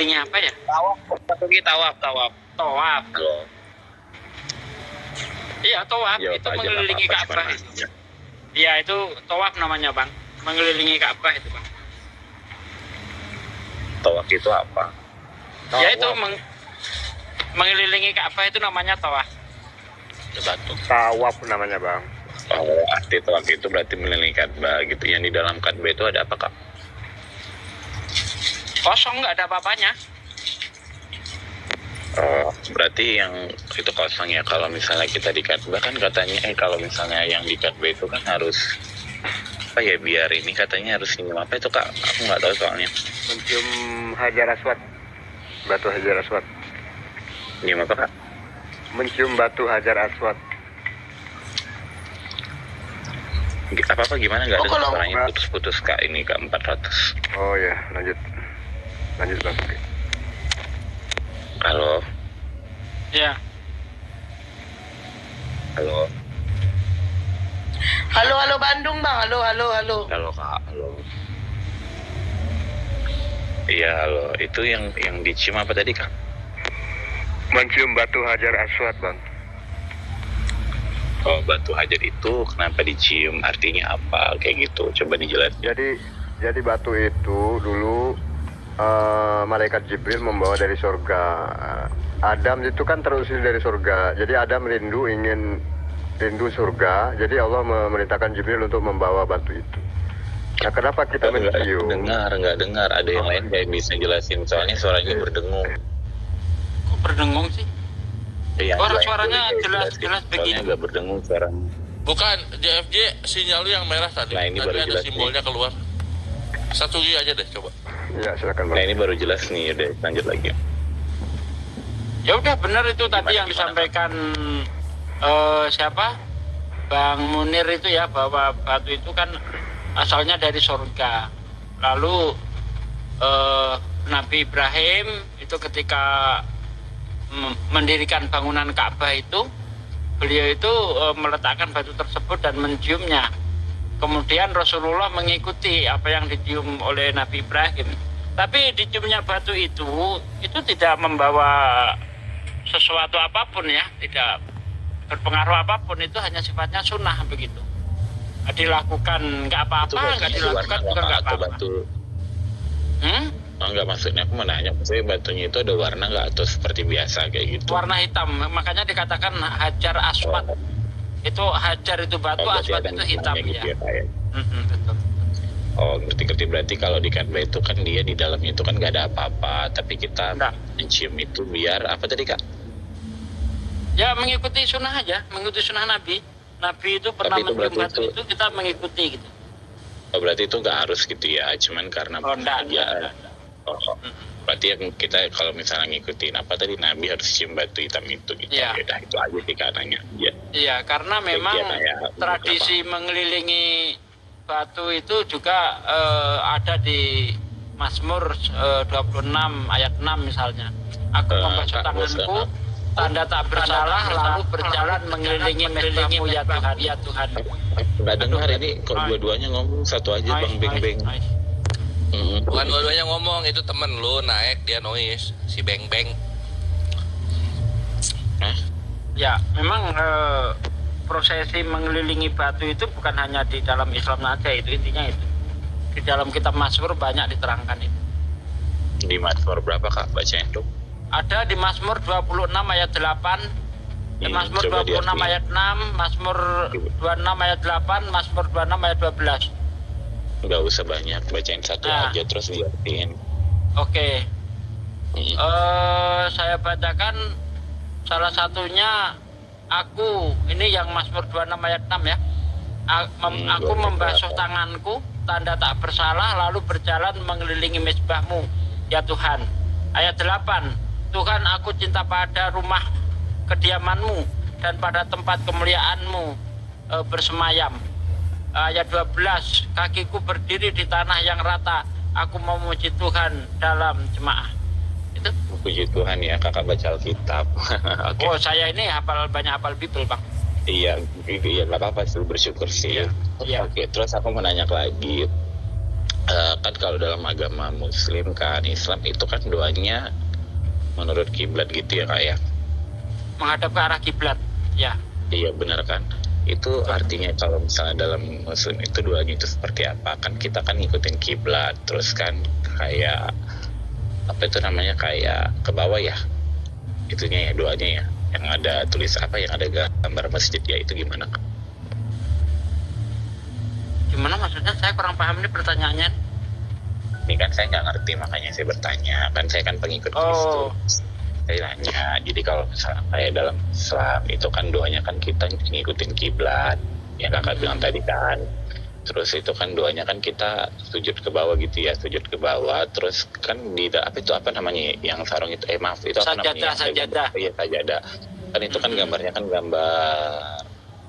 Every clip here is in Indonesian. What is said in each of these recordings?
mengelilingi apa ya? Tawaf, tawaf. Tawaf. Halo. Iya, tawaf Ya, itu apa aja, mengelilingi apa-apa, Ka'bah cuman itu. nanya. Iya, itu tawaf namanya, Bang. Mengelilingi Ka'bah itu, Bang. Tawaf itu apa? Ya itu mengelilingi Ka'bah itu namanya tawaf. Batu. Tawaf namanya, Bang. Oh, arti tawaf itu berarti mengelilingi Ka'bah gitu. Yang di dalam Ka'bah itu ada apa, Kak? Kosong, nggak ada apa-apanya. Oh, berarti yang itu kosong ya. Kalau misalnya kita di Ka'bah kan katanya, kalau misalnya yang di Ka'bah itu kan harus apa ya, biar ini katanya harus senyum apa itu, Kak? Aku nggak tahu soalnya. Mencium Hajar Aswad. Batu Hajar Aswad. Gimana, Kak? Mencium batu Hajar Aswad. Apa gimana, nggak Oh, ada kalau suaranya nggak- putus-putus, Kak, ini Kak 400. Oh ya, lanjut Bang. Halo, Ya. halo, Halo Bandung Bang, halo. halo, Kak, halo. Iya, halo. Itu yang dicium apa tadi, Kak? Mencium batu Hajar Aswad, Bang. Oh, batu hajar itu kenapa dicium? Artinya apa? Kayak gitu. Coba dijelasin. Jadi batu itu dulu malaikat Jibril membawa dari surga. Adam itu kan terusir dari surga. Jadi Adam rindu surga. Jadi Allah memerintahkan Jibril untuk membawa batu itu. Nah, kenapa kita mencium? Nggak dengar. Ada yang lain kayak bisa jelasin. Soalnya suaranya berdengung. Kok berdengung sih? Yang Suaranya lain jelas jelasin. begini. Soalnya nggak berdengung suaranya. Bukan, JFJ sinyal lu yang merah tadi. Nah, ini Tadi baru ada jelas simbolnya keluar. Satu G aja deh coba. Ya, silakan, Nah, Bang. ini baru jelas nih. Udah, lanjut lagi. Ya udah benar itu tadi Gimana, yang disampaikan siapa? Bang Munir itu ya, bahwa batu itu kan asalnya dari surga. Lalu Nabi Ibrahim itu ketika mendirikan bangunan Ka'bah itu, beliau itu meletakkan batu tersebut dan menciumnya. Kemudian Rasulullah mengikuti apa yang dicium oleh Nabi Ibrahim. Tapi diciumnya batu itu tidak membawa sesuatu apapun ya, tidak berpengaruh apapun, itu hanya sifatnya sunnah begitu. Dilakukan nggak apa-apa, nggak dilakukan juga nggak atau apa-apa. batu? Hmm? Oh, nggak, maksudnya aku mau nanya. Maksudnya batunya itu ada warna nggak atau seperti biasa kayak gitu? Warna hitam, makanya dikatakan hajar aswad. Itu hajar itu batu, berarti aswad ada itu hitam namanya gitu ya. ya, Kak, ya? Betul. Oh, ngerti. Berarti kalau di Ka'bah itu kan dia di dalamnya itu kan nggak ada apa-apa, tapi kita Nggak. mencium itu biar apa tadi, Kak? Ya mengikuti sunnah aja, mengikuti sunnah Nabi. Nabi itu pernah Tapi itu mencium berarti batu itu- itu kita mengikuti gitu. Oh, berarti itu nggak harus gitu ya, cuman karena Oh, enggak. Oh, berarti yang kita kalau misalnya ngikutin apa tadi, Nabi harus cium batu hitam itu gitu. Iya. Udah, itu aja sih katanya. Ya. Iya, karena memang kayak tradisi mengelilingi batu itu juga ada di Mazmur 26 ayat 6 misalnya. Aku membasuh Kak, tanganku, Bos, tanda tak bersalah, lalu berjalan mengelilingi mesbahmu ya Tuhan, ya Tuhan. nggak dengar ini, kalau dua-duanya ngomong satu aja, Bang Beng. Bukan dua-duanya ngomong, itu temen lu naik dia noise si Beng Beng. Hah? Ya, memang prosesi mengelilingi batu itu bukan hanya di dalam Islam saja, itu intinya itu. Di dalam kitab Mazmur banyak diterangkan itu. Di Mazmur berapa, Kak, bacain tuh? Ada di Mazmur 26 ayat 8, di Mazmur Coba 26 diartiin. ayat 6, Mazmur 26 ayat 8, Mazmur 26 ayat 12. Nggak usah banyak, bacain satu Nah. aja terus diartiin. Oke. Hmm. Saya bacakan salah satunya, aku, ini yang Mazmur 26 ayat 6 ya. Aku membasuh tanganku, tanda tak bersalah, lalu berjalan mengelilingi mesbahmu, ya Tuhan. Ayat 8, Tuhan, aku cinta pada rumah kediamanmu dan pada tempat kemuliaanmu bersemayam. Ayat 12, kakiku berdiri di tanah yang rata, aku memuji Tuhan dalam jemaah. Itu. Puji Tuhan ya, Kakak baca Alkitab. Oke. Oh, saya ini banyak hafal Bible, Bang. Iya, nggak apa-apa sih, bersyukur sih. Iya. Oke, terus aku mau nanya lagi. kan kalau dalam agama Muslim kan Islam itu kan doanya menurut kiblat gitu ya Kak ya. Menghadap ke arah kiblat. Ya. Iya benar kan. Itu artinya kalau misalnya dalam Muslim itu doanya itu seperti apa? Kan kita kan ngikutin kiblat, terus kan kayak apa itu namanya kayak ke bawah ya, itunya ya doanya ya, yang ada tulis apa, yang ada gambar masjid ya, itu gimana Kak? Gimana maksudnya? Saya kurang paham ini pertanyaannya. Ini kan saya nggak ngerti makanya saya bertanya, kan saya kan pengikut Kristus. Saya nanya, jadi kalau misalnya kayak dalam Islam itu kan doanya kan kita ngikutin kiblat, yang kakak bilang tadi kan. Terus itu kan doanya kan kita sujud ke bawah gitu ya, sujud ke bawah. Terus kan di apa itu apa namanya yang sarung itu? Maaf itu apa namanya? Sajadah. Iya sajadah. Kan itu kan gambarnya kan gambar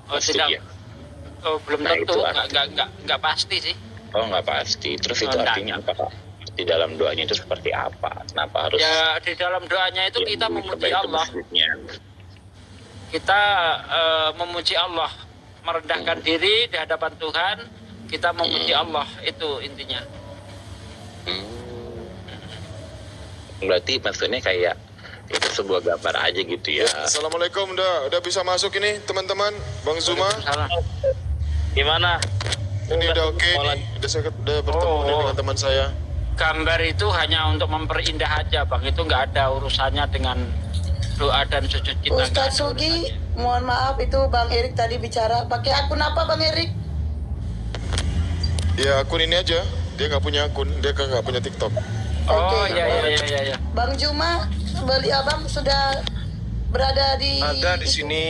masjid tidak. ya. Oh, belum Nah, tentu, itu nggak pasti sih. Oh nggak pasti. Terus itu Enggak. artinya apa Kak? Di dalam doanya itu seperti apa? Kenapa harus? Ya di dalam doanya itu kita memuji Allah. Kita memuji Allah, merendahkan diri di hadapan Tuhan. Kita memuji Allah, itu intinya. Berarti maksudnya kayak itu sebuah gambar aja gitu ya. Assalamualaikum, udah bisa masuk ini teman-teman, Bang Zuma. Salah. Gimana? Ini udah oke nih, udah bertemu nih dengan teman saya. Gambar itu hanya untuk memperindah aja, Bang. Itu nggak ada urusannya dengan doa dan sujud kita. Ustadz Sugi, mohon maaf itu Bang Erik tadi bicara pakai akun apa Bang Erik? Ya akun ini aja, dia nggak punya akun, dia nggak punya TikTok. Oh Oke. iya. Bang Juma, beli abang sudah berada di Ada di sini.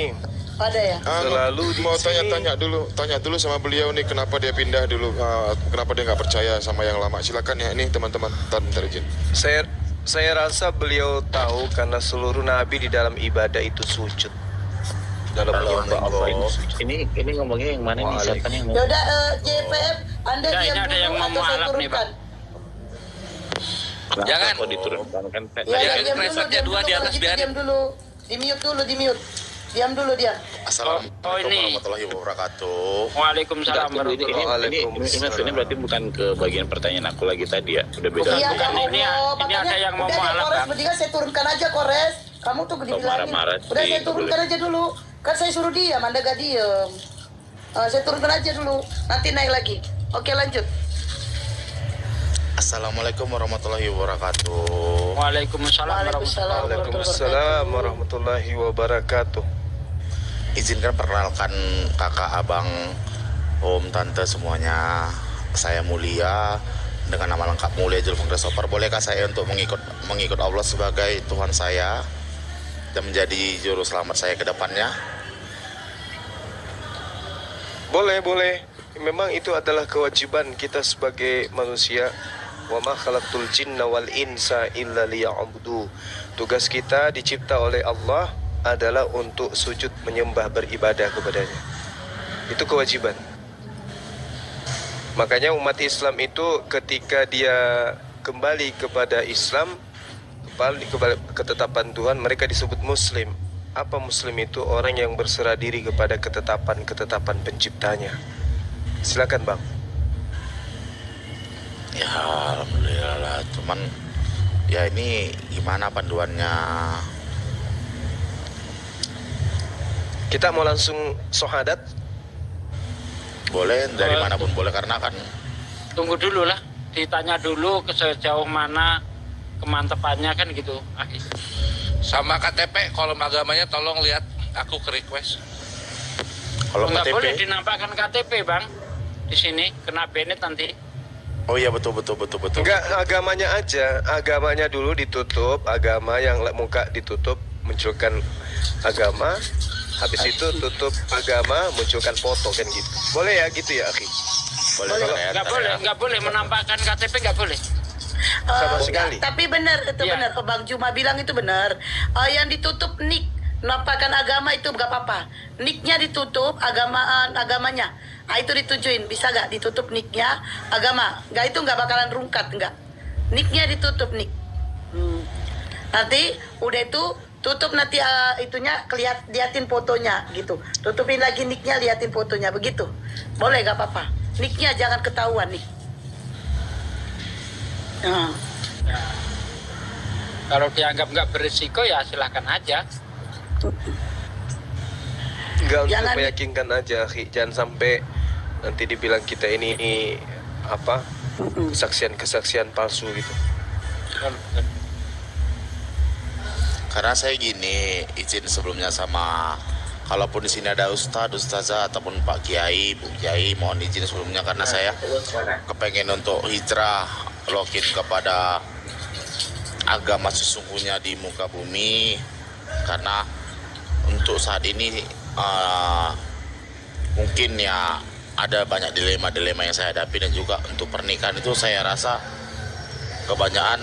Ada ya? Selalu di Mau sini. tanya dulu sama beliau nih kenapa dia pindah dulu, kenapa dia nggak percaya sama yang lama. Silakan ya, ini teman-teman, bentar izin. Saya rasa beliau tahu karena seluruh nabi di dalam ibadah itu sujud. Dalam menyembah Allah itu sujud. Ini ngomongnya yang mana nih? Siapa nih yang ngomong? Yaudah, JPM, Anda Ya, ini diam ada yang dulu mau atau saya mualaf nih, turunkan? Kenapa Jangan. kok diturunkan kan? Ya, Jangan diam screenshotnya dulu, dua di kalau atas, gitu biarin. diam dulu. Di mute. Diam dulu dia. Assalamualaikum Oh, ini. warahmatullahi wabarakatuh. Waalaikumsalam Enggak, ini warahmatullahi maksudnya berarti bukan ke bagian pertanyaan aku lagi tadi ya. Udah beda. Iya, bukan. ya Ini Allah. ada Makanya yang mau udah deh, mualaf, Kores, Bang. mendingan saya turunkan aja Kores. Kamu tuh dibilangin. marah-marah Udah sih, saya turunkan boleh. aja dulu. Kan saya suruh diam, Anda gak diem. Saya turunkan aja dulu. Nanti naik lagi. Oke, lanjut. Assalamualaikum warahmatullahi wabarakatuh. Waalaikumsalam warahmatullahi Waalaikumsalam warahmatullahi wabarakatuh. Izinkan perkenalkan kakak, abang, om, tante semuanya. Saya Mulia dengan nama lengkap Mulia Julfung Christopher. Bolehkah saya untuk mengikut Allah sebagai Tuhan saya dan menjadi juru selamat saya ke depannya? Boleh. Memang itu adalah kewajiban kita sebagai manusia. Wa ma khalaqtul jinna wal insa illa liya'budu. Tugas kita dicipta oleh Allah adalah untuk sujud menyembah beribadah kepadanya. Itu kewajiban. Makanya umat Islam itu ketika dia kembali kepada Islam, kembali kepada ketetapan Tuhan, mereka disebut Muslim. Apa Muslim itu? Orang yang berserah diri kepada ketetapan penciptanya. Silakan Bang. Ya alhamdulillah lah. Cuman ya ini gimana panduannya? Kita mau langsung syahadat. Boleh dari manapun boleh, karena kan Tunggu dulu lah, ditanya dulu ke sejauh mana kemantepannya kan gitu. Sama KTP, kolom agamanya tolong lihat. Aku ke request. kalau Nggak KTP. boleh dinampakkan KTP, Bang. Di sini kena banned nanti. Oh iya betul. Enggak, agamanya aja. Agamanya dulu ditutup, agama yang muka ditutup, munculkan agama. Habis itu tutup agama, munculkan foto kan gitu. Boleh ya gitu ya, Akhi? Boleh. Nggak boleh menampakkan KTP, nggak boleh. Sama sekali. Tapi benar, itu Iya. benar. Bang Juma bilang itu benar. Yang ditutup nick, menampakkan agama itu nggak apa-apa. Nicknya ditutup, agamanya. Itu ditujuin, bisa nggak ditutup nicknya agama? Nggak, itu nggak bakalan rungkat, nggak. Nicknya ditutup nick. Nanti udah itu tutup, nanti itunya liatin fotonya gitu. Tutupin lagi nicknya, liatin fotonya begitu. Boleh nggak apa-apa. Nicknya jangan ketahuan nih. Ah. Ya, kalau dianggap nggak berisiko ya silahkan aja. Enggak, untuk Jangan- meyakinkan aja, akhi. Jangan sampai nanti dibilang kita ini apa? Kesaksian-kesaksian palsu gitu. Karena saya gini, izin sebelumnya sama, kalaupun di sini ada ustadz, ustazah ataupun Pak Kiai, Bu Kiai, mohon izin sebelumnya karena saya kepengen untuk hijrah, login kepada agama sesungguhnya di muka bumi. Karena untuk saat ini mungkin ya ada banyak dilema-dilema yang saya hadapi, dan juga untuk pernikahan itu saya rasa kebanyakan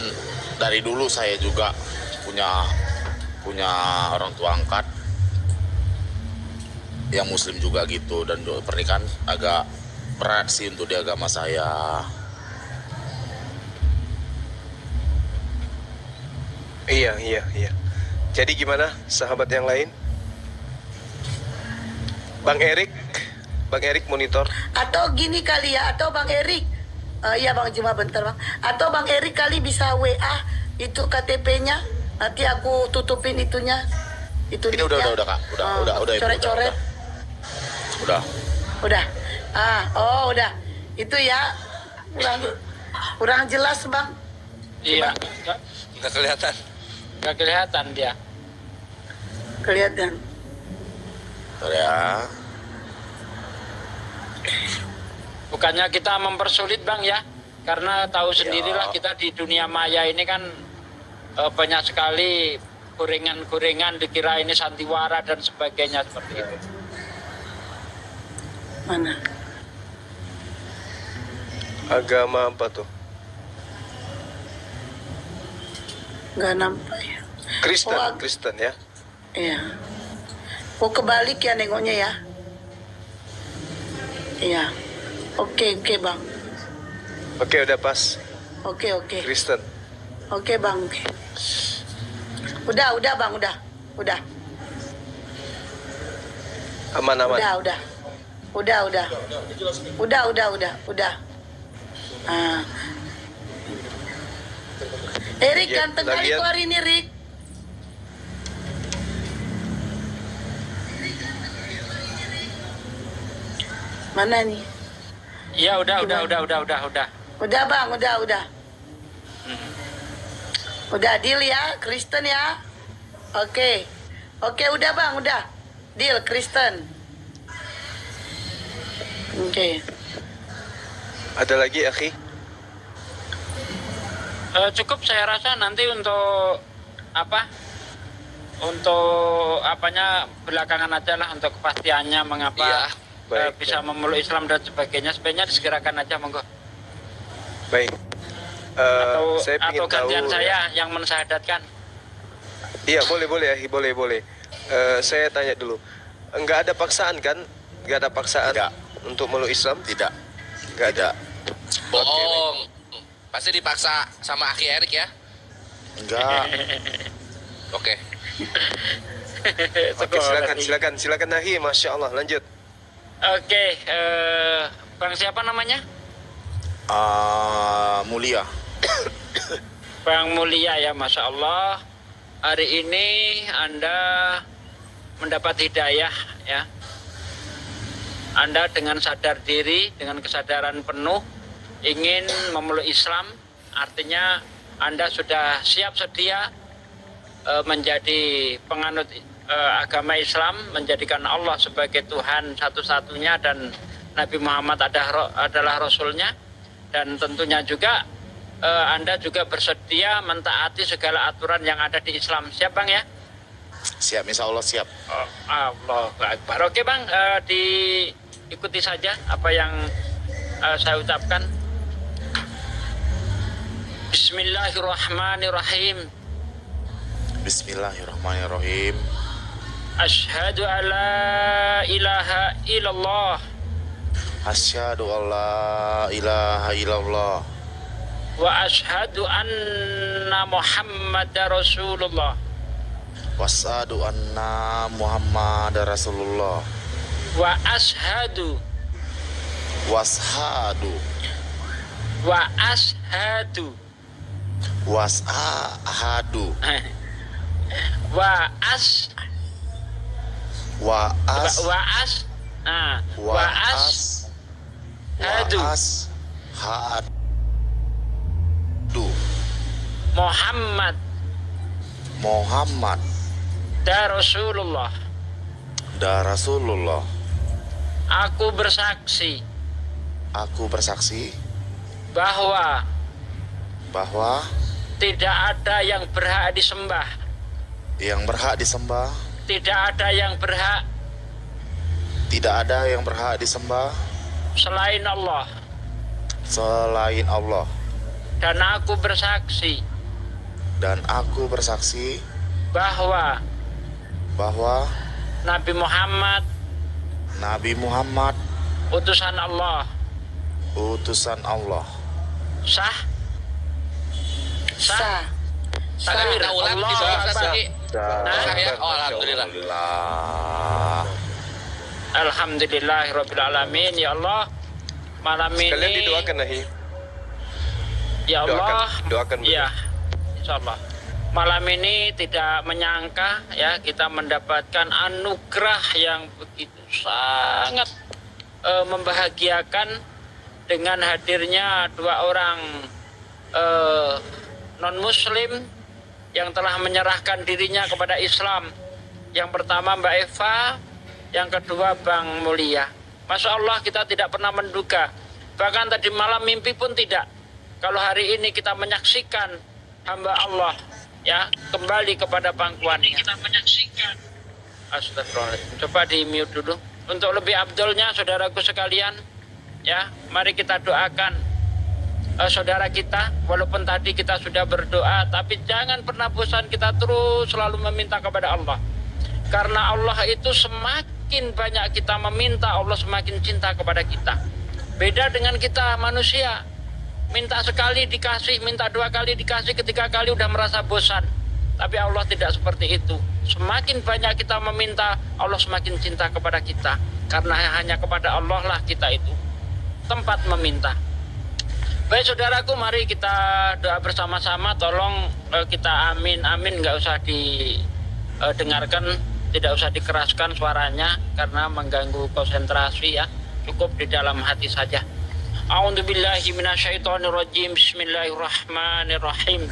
dari dulu saya juga punya orang tua angkat yang muslim juga gitu, dan juga pernikahan agak berat sih untuk di agama saya. Iya. Jadi gimana sahabat yang lain? Bang Erik monitor. Atau gini kali ya, atau Bang Erik, iya Bang cuma bentar Bang. Atau Bang Erik kali bisa WA itu KTP-nya, nanti aku tutupin itunya. Itu Ini udah Kak, udah Ibu, coret-coret. Udah. Udah. Itu ya kurang jelas Bang. Iya, Nggak kelihatan. nggak kelihatan dia. Kelihatan. Bentar ya. Bukannya kita mempersulit Bang ya, karena tahu sendirilah kita di dunia maya ini kan banyak sekali gorengan-gorengan, dikira ini sandiwara dan sebagainya seperti itu. Mana? Agama apa tuh? Nggak nampak ya. Kristen ya. Iya. Oh kebalik ya nengoknya ya. Iya. Oke Bang. Oke, udah pas. Oke. Kristen. Oke Bang. Oke. Udah Bang, udah. Aman-aman. Udah. Ah. Erik Ya, ganteng kali lagian- tuh hari ini, Rik. Mana nih? Iya, udah. Udah Bang, udah. Udah deal ya, Kristen ya. Oke, udah Bang, udah. Deal, Kristen. Oke. Ada lagi, akhi? Cukup saya rasa nanti untuk untuk apanya belakangan aja lah, untuk kepastiannya mengapa Iya, baik, bisa memeluk Islam dan sebagainya, sebenarnya disegerakan aja monggo. Baik. Saya Atau ingin tahu. gantian saya yang mensyahadatkan. Iya, boleh, akhi, boleh. Saya tanya dulu. Enggak ada paksaan kan? Enggak ada paksaan Tidak. untuk meluk Islam? Tidak. Enggak ada. Bohong. Pasti dipaksa sama Aki Erik ya. Enggak. Oke. Oke, silakan akhi. Masya Allah, lanjut. Oke, Bang siapa namanya? Mulia. Bang Mulia ya, Masya Allah. Hari ini Anda mendapat hidayah ya. Anda dengan sadar diri, dengan kesadaran penuh ingin memeluk Islam, artinya Anda sudah siap sedia menjadi penganut agama Islam, menjadikan Allah sebagai Tuhan satu-satunya dan Nabi Muhammad adalah Rasulnya, dan tentunya juga Anda juga bersedia mentaati segala aturan yang ada di Islam. Siap Bang ya? Siap, insya Allah siap. Allahu Akbar. Oke Bang, diikuti saja apa yang saya ucapkan. Bismillahirrahmanirrahim. Bismillahirrahmanirrahim. Asyhadu an la ilaha illallah Asyhadu an la ilaha illallah wa asyhadu anna Muhammadar Rasulullah wasyhadu anna Muhammad Rasulullah wa ashhadu washadu wa ashhadu Wasahadu. Waas. Waas. Waas. Nah, waas. Hadu. Hadu. Muhammad. Muhammad. Da Rasulullah. Da Rasulullah. Aku bersaksi. Aku bersaksi. Bahwa. Bahwa. Tidak ada yang berhak disembah. Yang berhak disembah. Tidak ada yang berhak. Tidak ada yang berhak disembah. Selain Allah. Selain Allah. Dan aku bersaksi. Dan aku bersaksi. Bahwa. Bahwa. Nabi Muhammad. Nabi Muhammad. Utusan Allah. Utusan Allah. Sah. Sah. Takbir. Kita ulang di Allahu bawah Akbar. tadi. Nah, Saya, oh alhamdulillah. Alhamdulillah. Alhamdulillahirrabbilalamin. Ya Allah, malam Sekalian ini didoakan Nahi. ya Allah, Doakan beliau. ya insyaallah malam ini tidak menyangka ya kita mendapatkan anugerah yang begitu sangat membahagiakan dengan hadirnya dua orang non muslim yang telah menyerahkan dirinya kepada Islam. Yang pertama Mbak Eva, yang kedua Bang Mulia. Masya Allah, kita tidak pernah menduga, bahkan tadi malam mimpi pun tidak, kalau hari ini kita menyaksikan hamba Allah ya kembali kepada pangkuannya. Kita menyaksikan. Astagfirullahaladzim. Coba di mute dulu. Untuk lebih abdulnya saudaraku sekalian, ya mari kita doakan saudara kita. Walaupun tadi kita sudah berdoa, tapi jangan pernah bosan, kita terus selalu meminta kepada Allah. Karena Allah itu semakin banyak kita meminta, Allah semakin cinta kepada kita. Beda dengan kita manusia, minta sekali dikasih, minta dua kali dikasih, ketiga kali udah merasa bosan. Tapi Allah tidak seperti itu. Semakin banyak kita meminta, Allah semakin cinta kepada kita. Karena hanya kepada Allah lah kita itu tempat meminta. Baik saudaraku, mari kita doa bersama-sama. Tolong kita amin, nggak usah didengarkan, tidak usah dikeraskan suaranya karena mengganggu konsentrasi ya. Cukup di dalam hati saja. A'udzubillahi minasyaitonirrajim. Bismillahirrahmanirrahim.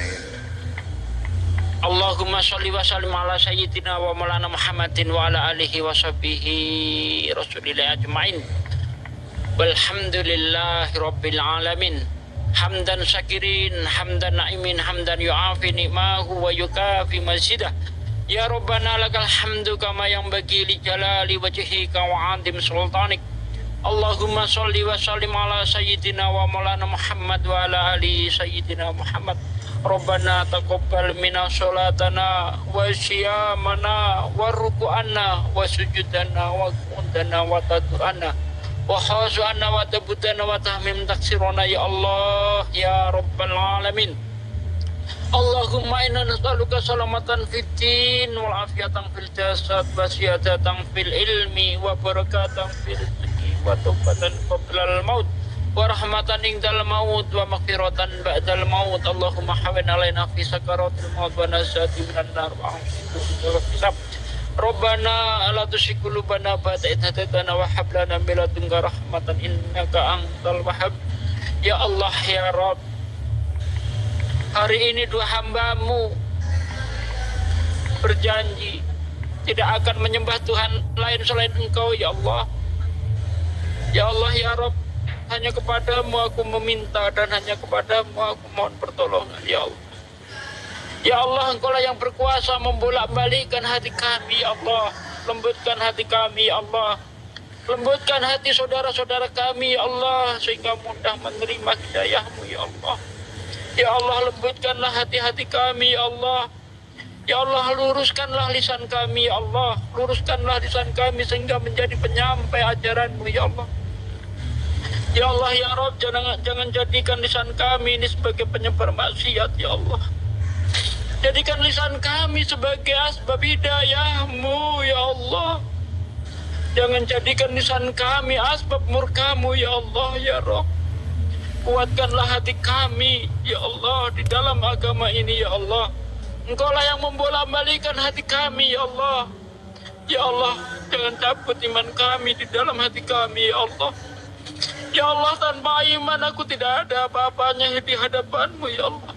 Allahumma sholli wa sallim ala sayyidina wa maulana Muhammadin wa ala alihi wa sahbihi rasulillah ajmain. Walhamdulillahi rabbil alamin. Hamdan syakirin, hamdan na'imin, hamdan yu'afi ni'mahu wa yukafi mazidah. Ya Rabbana lakal hamdu kama yang bagi li jalali wajhika wa adim sultanik. Allahumma sholli wa sallim ala sayyidina wa maulana Muhammad wa ala ali sayyidina Muhammad. Rabbana taqabbal minna sholatana wa siyamana wa ruku'ana wa sujudana wa qundana wa tadu'ana wa khazu'ana wa tabudana wa tahmim taksirona ya Allah ya Rabbal Alamin. Allahumma inna nas'aluka salamatan fid din wal afiyatan fil jasad wa siyadatan fil ilmi wa barakatan fil rizqi wa taubatan qablal maut wa rahmatan indal maut wa maghfiratan ba'dal maut. Allahumma hawin alaina fi sakaratil maut wa najati minan nar wa hisab. Rabbana la tuzigh qulubana ba'da idh hadaytana wa hab lana min ladunka rahmatan innaka antal wahhab. Ya Allah ya Rabb, hari ini dua hambamu berjanji tidak akan menyembah Tuhan lain selain Engkau ya Allah. Ya Allah ya Rabb, hanya kepadamu aku meminta dan hanya kepadamu aku mohon pertolongan ya Allah. Ya Allah, Engkaulah yang berkuasa membolak-balikkan hati kami ya Allah. Lembutkan hati kami ya Allah. Lembutkan hati saudara-saudara kami ya Allah, sehingga mudah menerima hidayah-Mu ya Allah. Ya Allah, lembutkanlah hati-hati kami ya Allah. Ya Allah, luruskanlah lisan kami ya Allah. Luruskanlah lisan kami sehingga menjadi penyampai ajaran-Mu ya Allah. Ya Allah ya Rabb, jangan jadikan lisan kami ini sebagai penyebar maksiat ya Allah. Jadikan lisan kami sebagai asbab hidayah-Mu ya Allah. Jangan jadikan lisan kami asbab murka-Mu ya Allah ya Rabb. Kuatkanlah hati kami, ya Allah, di dalam agama ini, ya Allah. Engkau lah yang membolak-balikan hati kami, ya Allah. Ya Allah, jangan cabut iman kami di dalam hati kami, ya Allah. Ya Allah, tanpa iman aku tidak ada apa-apanya di hadapan-Mu, ya Allah.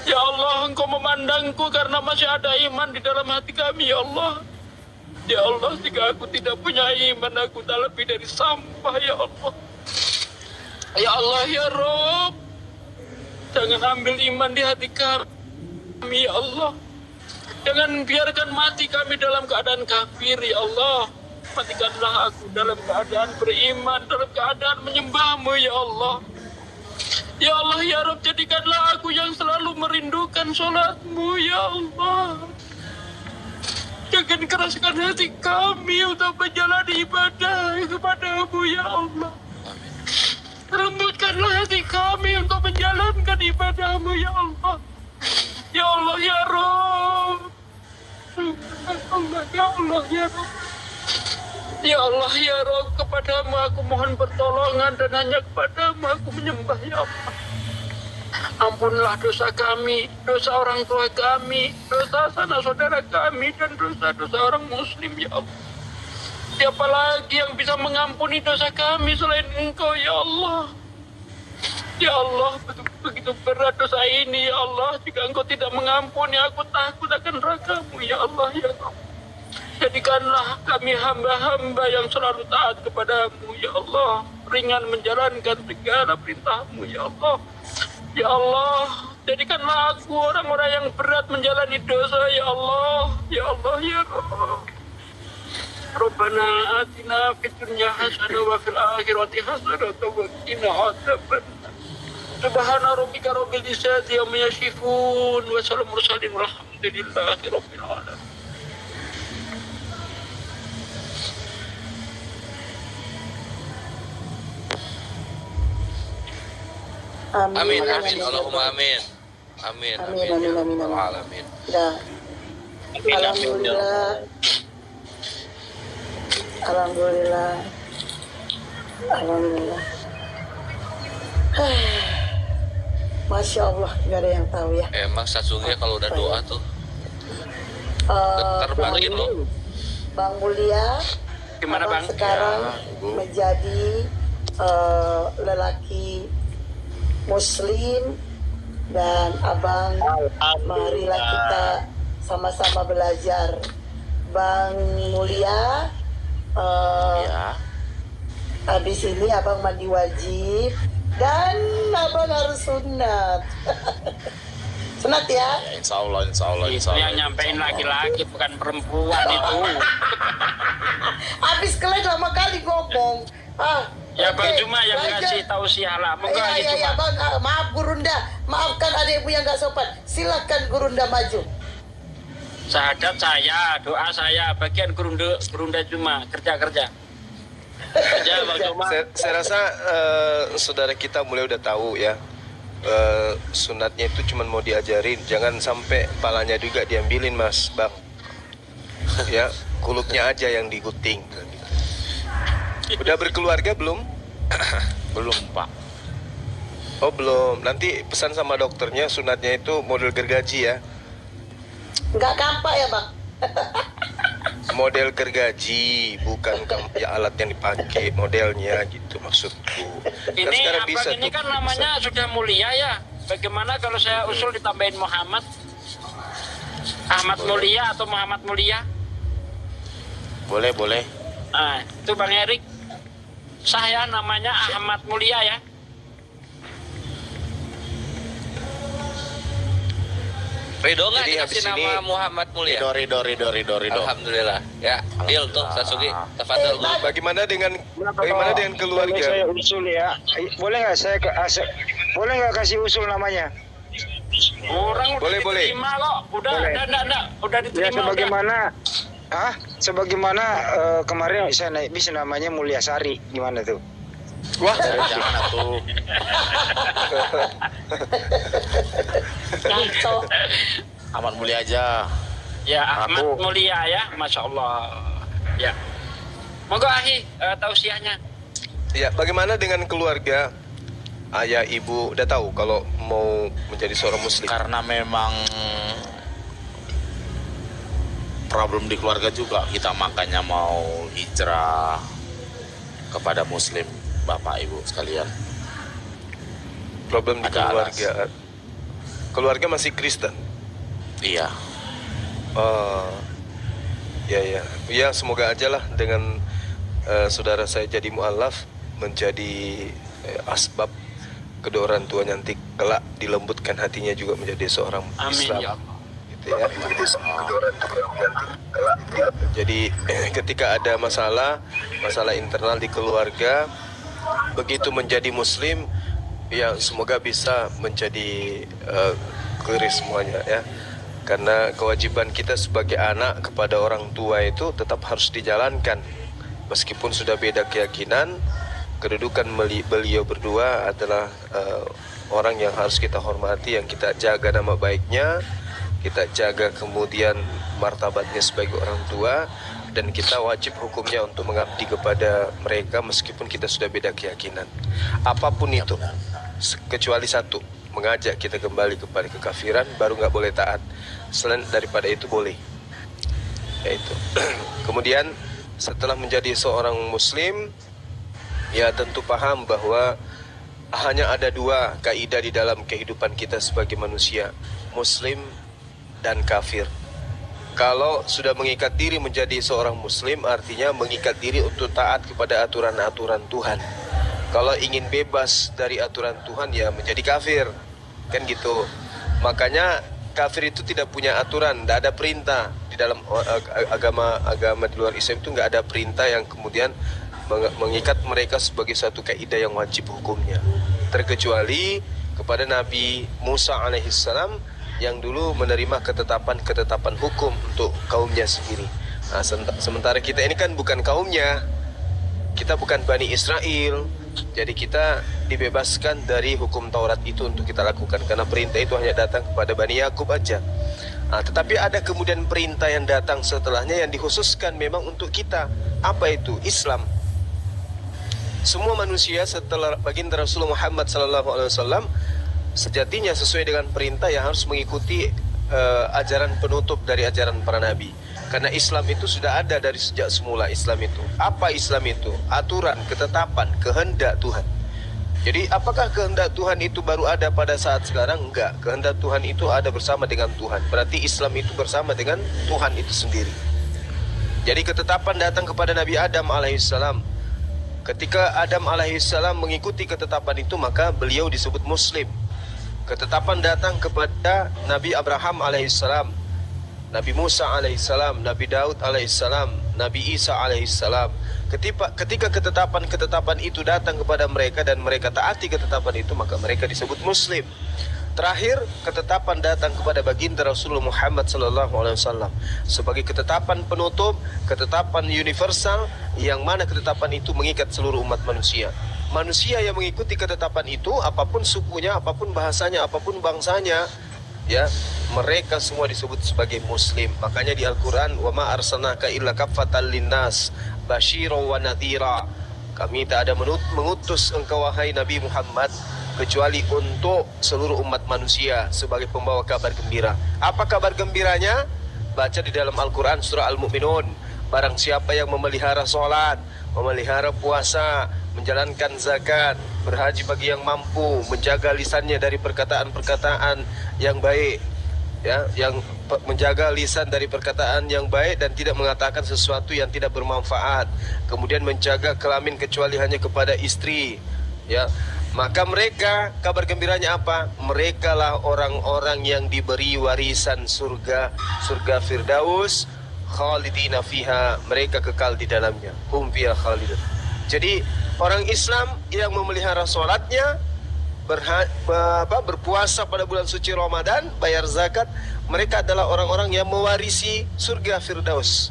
Ya Allah, Engkau memandangku karena masih ada iman di dalam hati kami, ya Allah. Ya Allah, jika aku tidak punya iman, aku tak lebih dari sampah, ya Allah. Ya Allah, ya Rabb, jangan ambil iman di hati kami, ya Allah. Jangan biarkan mati kami dalam keadaan kafir, ya Allah. Matikanlah aku dalam keadaan beriman, dalam keadaan menyembah-Mu, ya Allah. Ya Allah, ya Rabb, jadikanlah aku yang selalu merindukan sholat-Mu, ya Allah. Jangan keraskan hati kami untuk menjalani ibadah kepada-Mu, ya Allah. Lembutkanlah hati kami untuk menjalankan ibadah-Mu, ya Allah. Ya Allah, ya Rabb. Ya Allah, ya Rabb. Ya Allah, ya Rabb, kepadamu aku mohon pertolongan dan hanya kepadamu aku menyembah, ya Allah. Ampunlah dosa kami, dosa orang tua kami, dosa sanak saudara kami, dan dosa-dosa orang muslim, ya Allah. Siapa lagi yang bisa mengampuni dosa kami selain Engkau, ya Allah. Ya Allah, begitu berat dosa ini, ya Allah. Jika Engkau tidak mengampuni, aku takut akan neraka-Mu, ya Allah, ya Allah. Jadikanlah kami hamba-hamba yang selalu taat kepada-Mu, ya Allah. Ringan menjalankan segala perintah-Mu, ya Allah. Ya Allah, jadikanlah aku orang-orang yang berat menjalani dosa, ya Allah. Ya Allah, ya Rabb. Rabbana atina fid dunya hasanah wa fil akhirati hasanah wa qina adzaban. Subhana rabbika rabbil izzati amma yasifun wa salamun mursalin walhamdulillahi rabbil alamin. Amin, amin, Allahumma amin. Amin, amin, ya rabbal alamin. Ya. Alhamdulillah. Alhamdulillah. Alhamdulillah. Masya Allah, nggak ada yang tahu ya. Emang sesungguhnya kalau udah doa tuh terbangin loh. Bang Mulia, Gimana, Abang Bang? sekarang Ya, Ibu. menjadi lelaki Muslim dan Abang, marilah kita sama-sama belajar. Bang Mulia, Ya. habis ini Abang mandi wajib dan Abang harus sunat. Sunat ya? Ya, insya Allah, insya Allah, Itu insya Allah. yang nyampein insya Allah. laki-laki bukan perempuan itu. Habis kalian lama kali ngomong. Ya Bang oke, Juma yang lanjut. ngasih tausiah lah. Monggo Iya, Haji iya, iya, Juma. Bang. Maaf Gurunda. Maafkan adikmu yang gak sopan. Silakan Gurunda maju. Syahadat saya, doa saya, bagian Gurunda Juma, kerja-kerja. Kerja Bang Juma. Saya rasa saudara kita mulai udah tahu ya. Sunatnya itu cuma mau diajarin, jangan sampai palanya juga diambilin, Mas, Bang. Ya, kulupnya aja yang diguting. Udah berkeluarga belum? Belum, Pak. Oh, belum. Nanti pesan sama dokternya sunatnya itu model gergaji ya. Nggak kampak ya, Bang? Model gergaji, bukan ya alat yang dipakai, modelnya gitu maksudku. Kan Ini sekarang abang ini tuh, kan namanya sudah mulia ya. Bagaimana kalau saya usul ditambahin Muhammad? Ahmad Mulia atau Muhammad Mulia? Boleh, boleh. Nah, itu Bang Erik. Saya namanya Ahmad Mulia ya. Ridho nggak Jadi dikasih habis ini- nama Muhammad Mulia? Ridho. Alhamdulillah. Ya, deal tuh Sasugi. Tafadhol dulu. bagaimana dengan keluarga? Saya usul ya. Boleh nggak saya boleh nggak kasih usul namanya? Orang udah Boleh. diterima kok. Udah, Boleh. enggak. Udah Ya diterima. udah. sebagaimana kemarin saya naik bis namanya Mulyasari, gimana tuh? Wah, Jangan atuh. Ngaco. Amat mulia aja. Ya, Ahmad Aku. Mulia ya. Masya Allah. Ya. Monggo Ahi, tausiahnya. ya bagaimana dengan keluarga? ayah ibu udah tahu kalau mau menjadi seorang muslim? Karena memang problem di keluarga juga, kita makanya mau hijrah kepada muslim, bapak ibu sekalian. Problem di Ada keluarga. Keluarga masih Kristen. Iya. Ya semoga aja lah dengan saudara saya jadi mualaf, menjadi asbab kedua orang tua nanti kelak dilembutkan hatinya juga menjadi seorang Amin Islam. ya Allah. Gitu ya. Jadi ketika ada masalah internal di keluarga, begitu menjadi muslim, ya semoga bisa menjadi clear semuanya ya. Karena kewajiban kita sebagai anak kepada orang tua itu tetap harus dijalankan. Meskipun sudah beda keyakinan, kedudukan beliau berdua adalah orang yang harus kita hormati, yang kita jaga nama baiknya, kita jaga kemudian martabatnya sebagai orang tua, dan kita wajib hukumnya untuk mengabdi kepada mereka meskipun kita sudah beda keyakinan. Apapun itu, kecuali satu, mengajak kita kembali kepada kekafiran, baru nggak boleh taat. Selain daripada itu boleh. Yaitu. Kemudian setelah menjadi seorang muslim, ya tentu paham bahwa hanya ada dua kaidah di dalam kehidupan kita sebagai manusia, muslim dan kafir. Kalau sudah mengikat diri menjadi seorang muslim, artinya mengikat diri untuk taat kepada aturan-aturan Tuhan. Kalau ingin bebas dari aturan Tuhan, ya menjadi kafir. Kan gitu. Makanya kafir itu tidak punya aturan, tidak ada perintah. Di dalam agama di luar Islam itu nggak ada perintah yang kemudian mengikat mereka sebagai satu kaidah yang wajib hukumnya. Terkecuali kepada Nabi Musa alaihissalam yang dulu menerima ketetapan hukum untuk kaumnya sendiri. Nah, sementara kita ini kan bukan kaumnya, kita bukan Bani Israel, jadi kita dibebaskan dari hukum Taurat itu untuk kita lakukan, karena perintah itu hanya datang kepada Bani Yakub aja. Nah, tetapi ada kemudian perintah yang datang setelahnya yang dikhususkan memang untuk kita. Apa itu? Islam. Semua manusia setelah baginda Rasulullah Muhammad SAW sejatinya sesuai dengan perintah yang harus mengikuti ajaran penutup dari ajaran para nabi. Karena Islam itu sudah ada dari sejak semula. Islam itu apa? Islam itu aturan, ketetapan, kehendak Tuhan. Jadi apakah kehendak Tuhan itu baru ada pada saat sekarang? Enggak. Kehendak Tuhan itu ada bersama dengan Tuhan. Berarti Islam itu bersama dengan Tuhan itu sendiri. Jadi ketetapan datang kepada Nabi Adam alaihissalam. Ketika Adam alaihissalam mengikuti ketetapan itu, maka beliau disebut muslim. Ketetapan datang kepada Nabi Abraham alaihissalam, Nabi Musa alaihissalam, Nabi Daud alaihissalam, Nabi Isa alaihissalam. Ketika ketetapan itu datang kepada mereka dan mereka taati ketetapan itu, maka mereka disebut muslim. Terakhir, ketetapan datang kepada baginda Rasulullah Muhammad SAW sebagai ketetapan penutup, ketetapan universal, yang mana ketetapan itu mengikat seluruh umat manusia. Manusia yang mengikuti ketetapan itu, apapun sukunya, apapun bahasanya, apapun bangsanya, ya, mereka semua disebut sebagai muslim. Makanya di Al-Quran, wa ma arsalnaka illa kaffatan linnas basyira wa nadhira. Kami tak ada mengutus engkau wahai Nabi Muhammad kecuali untuk seluruh umat manusia sebagai pembawa kabar gembira. Apa kabar gembiranya? Baca di dalam Al-Quran surah Al-Mu'minun. Barang siapa yang memelihara sholat, memelihara puasa, menjalankan zakat, berhaji bagi yang mampu, menjaga lisannya dari perkataan-perkataan yang baik, ya, yang menjaga lisan dari perkataan yang baik dan tidak mengatakan sesuatu yang tidak bermanfaat, kemudian menjaga kelamin kecuali hanya kepada istri, ya, maka mereka, kabar gembiranya apa? Mereka lah orang-orang yang diberi warisan surga Firdaus, khalidina fiha, mereka kekal di dalamnya, hum fiha khalidun. Jadi orang Islam yang memelihara sholatnya, berpuasa pada bulan suci Ramadan, bayar zakat, mereka adalah orang-orang yang mewarisi surga Firdaus.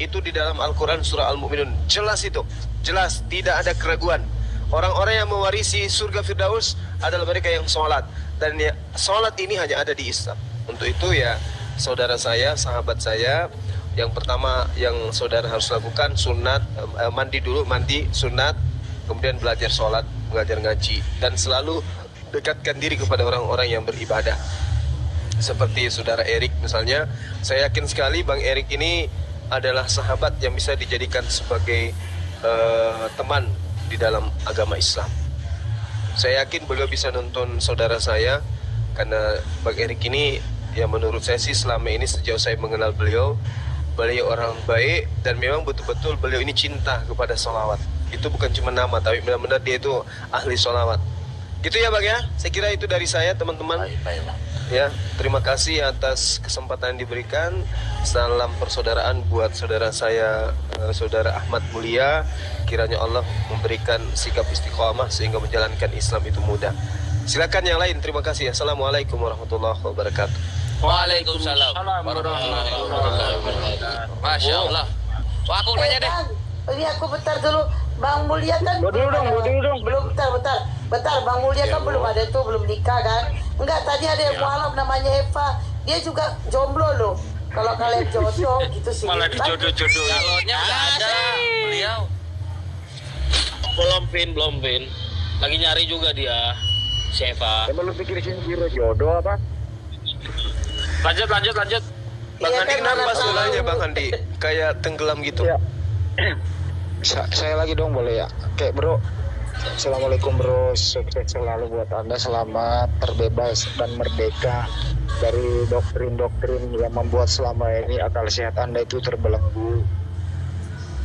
Itu di dalam Al-Quran surah Al-Mu'minun. Jelas itu, jelas, tidak ada keraguan. Orang-orang yang mewarisi surga Firdaus adalah mereka yang sholat. Dan ya, sholat ini hanya ada di Islam. Untuk itu ya, saudara saya, sahabat saya, yang pertama yang saudara harus lakukan sunat, mandi dulu, mandi sunat, kemudian belajar sholat. mengajar ngaji, dan selalu dekatkan diri kepada orang-orang yang beribadah. Seperti saudara Erik misalnya, saya yakin sekali Bang Erik ini adalah sahabat yang bisa dijadikan sebagai teman di dalam agama Islam. Saya yakin beliau bisa nonton saudara saya, karena Bang Erik ini, ya menurut saya sih selama ini sejauh saya mengenal beliau orang baik, dan memang betul-betul beliau ini cinta kepada sholawat. Itu bukan cuma nama, tapi benar-benar dia itu ahli sholawat. Gitu ya Bang ya, saya kira itu dari saya teman-teman. Ya, terima kasih atas kesempatan yang diberikan. Salam persaudaraan buat saudara saya, saudara Ahmad Mulia. Kiranya Allah memberikan sikap istiqomah sehingga menjalankan Islam itu mudah. Silakan yang lain. Terima kasih. Assalamualaikum warahmatullahi wabarakatuh. Waalaikumsalam warahmatullahi wabarakatuh. Masya Allah. So, aku nanya deh. Ini aku bentar dulu. Bang Mulia kan Dulu dong. belum bentar Bang Mulia kan belum ada tuh, belum nikah kan? Enggak, tadi ada yang mualaf namanya Eva, dia juga jomblo loh. Kalau kalian jodoh gitu sih. Malah dijodoh-jodoh. Calonnya udah ada beliau. Belum pin. Lagi nyari juga dia, si Eva. Emang lu pikir sendiri jodoh apa? Lanjut. Bang Iya Andi kan, kenapa mana tahu. sulanya Bang Andi? Kayak tenggelam gitu. Ya. Saya lagi dong boleh ya? Kayak bro, Assalamualaikum bro, sukses selalu buat Anda, selamat terbebas dan merdeka dari doktrin-doktrin yang membuat selama ini akal sehat Anda itu terbelenggu.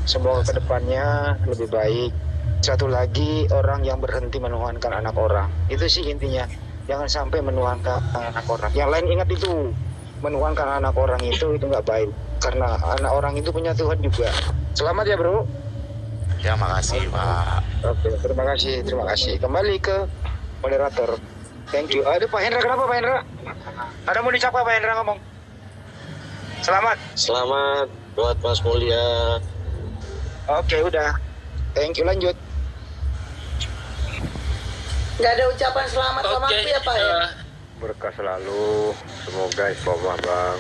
Semoga kedepannya lebih baik. Satu lagi, orang yang berhenti menuhankan anak orang, itu sih intinya. Jangan sampai menuhankan anak orang. Yang lain ingat itu, menuhankan anak orang itu nggak baik. Karena anak orang itu punya Tuhan juga. Selamat ya bro. Ya makasih Pak. Oke, terima kasih. Kembali ke moderator. Thank you. Aduh Pak Hendra, kenapa Pak Hendra? Ada mau dicapa Pak Hendra ngomong? Selamat buat Mas Mulia. Oke, udah. Thank you, lanjut. Nggak ada ucapan selamat sama aku ya Pak ya? Berkah selalu, semoga istiqomah Bang.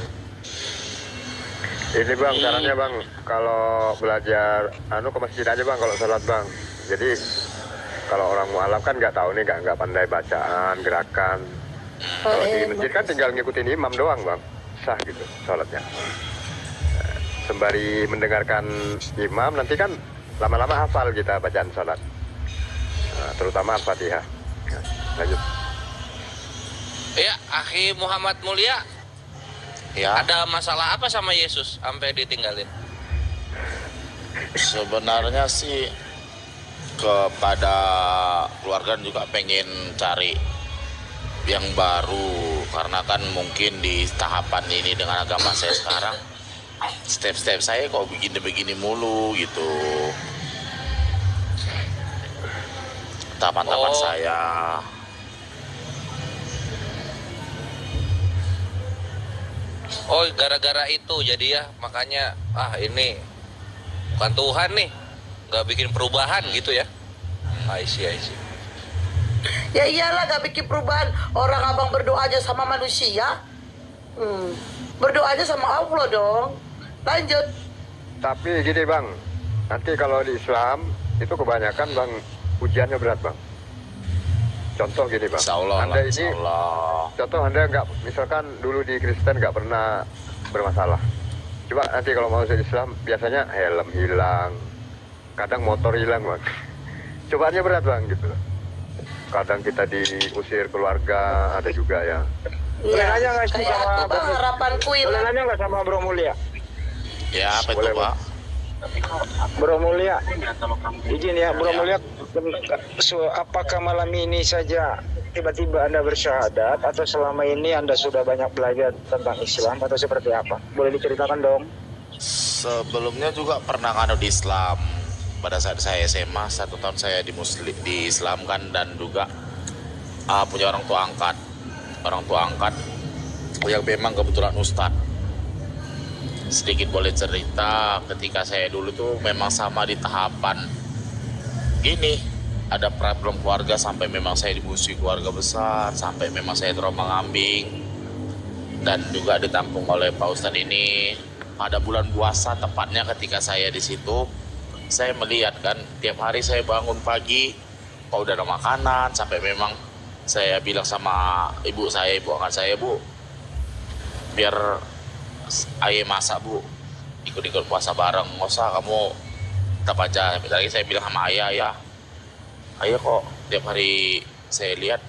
Ini Bang, caranya Bang, kalau belajar ke masjid aja Bang kalau sholat Bang. Jadi kalau orang mualaf kan nggak tahu nih, nggak pandai bacaan, gerakan. Kalau di masjid kan tinggal ngikutin imam doang Bang, sah gitu sholatnya. Sembari mendengarkan imam, nanti kan lama-lama hafal kita bacaan sholat. Terutama Al-Fatihah. Lanjut. Ya, Akhi Muhammad Mulia. Ya, Ada masalah apa sama Yesus sampai ditinggalin? sebenarnya sih kepada keluarga juga pengen cari yang baru, karena kan mungkin di tahapan ini dengan agama saya sekarang, step-step saya kok begini-begini mulu gitu. Tahapan-tahapan saya. Oh, gara-gara itu jadi ya, makanya ini bukan Tuhan nih, nggak bikin perubahan gitu ya. I see. Ya iyalah, gak bikin perubahan. Orang abang berdoa aja sama manusia. Berdoa aja sama Allah dong. Lanjut. Tapi gini Bang, nanti kalau di Islam itu kebanyakan Bang ujiannya berat Bang. Contoh gini Bang, Insya Allah, Anda ini, Insya Allah. contoh Anda nggak, misalkan dulu di Kristen nggak pernah bermasalah. Coba nanti kalau mau masuk Islam, biasanya helm hilang, kadang motor hilang Bang. Cobaannya berat Bang gitu. Kadang kita diusir keluarga, ada juga ya. Boleh nanya nggak sih Kayak sama aku bang, harapanku Boleh hilang. nanya nggak sama Bro Mulia? Ya, apa itu Boleh, Pak? Bro Mulia, izin ya Bro Mulia, apakah malam ini saja tiba-tiba Anda bersyahadat atau selama ini Anda sudah banyak belajar tentang Islam atau seperti apa? Boleh diceritakan dong? Sebelumnya juga pernah nganut Islam. Pada saat saya SMA, 1 tahun saya diislamkan, dan juga punya orang tua angkat yang memang kebetulan ustadz. Sedikit boleh cerita, ketika saya dulu tuh memang sama di tahapan gini, ada problem keluarga sampai memang saya dimusuhi keluarga besar, sampai memang saya trauma ngambing, dan juga ditampung oleh Pak Ustadz ini. Pada bulan puasa tepatnya ketika saya di situ, saya melihat kan tiap hari saya bangun pagi kok udah ada makanan, sampai memang saya bilang sama ibu angkat saya, Bu, biar ayah masak, Bu, ikut-ikut puasa bareng, nggak usah kamu tetap aja. Lagi saya bilang sama ayah kok tiap hari saya lihat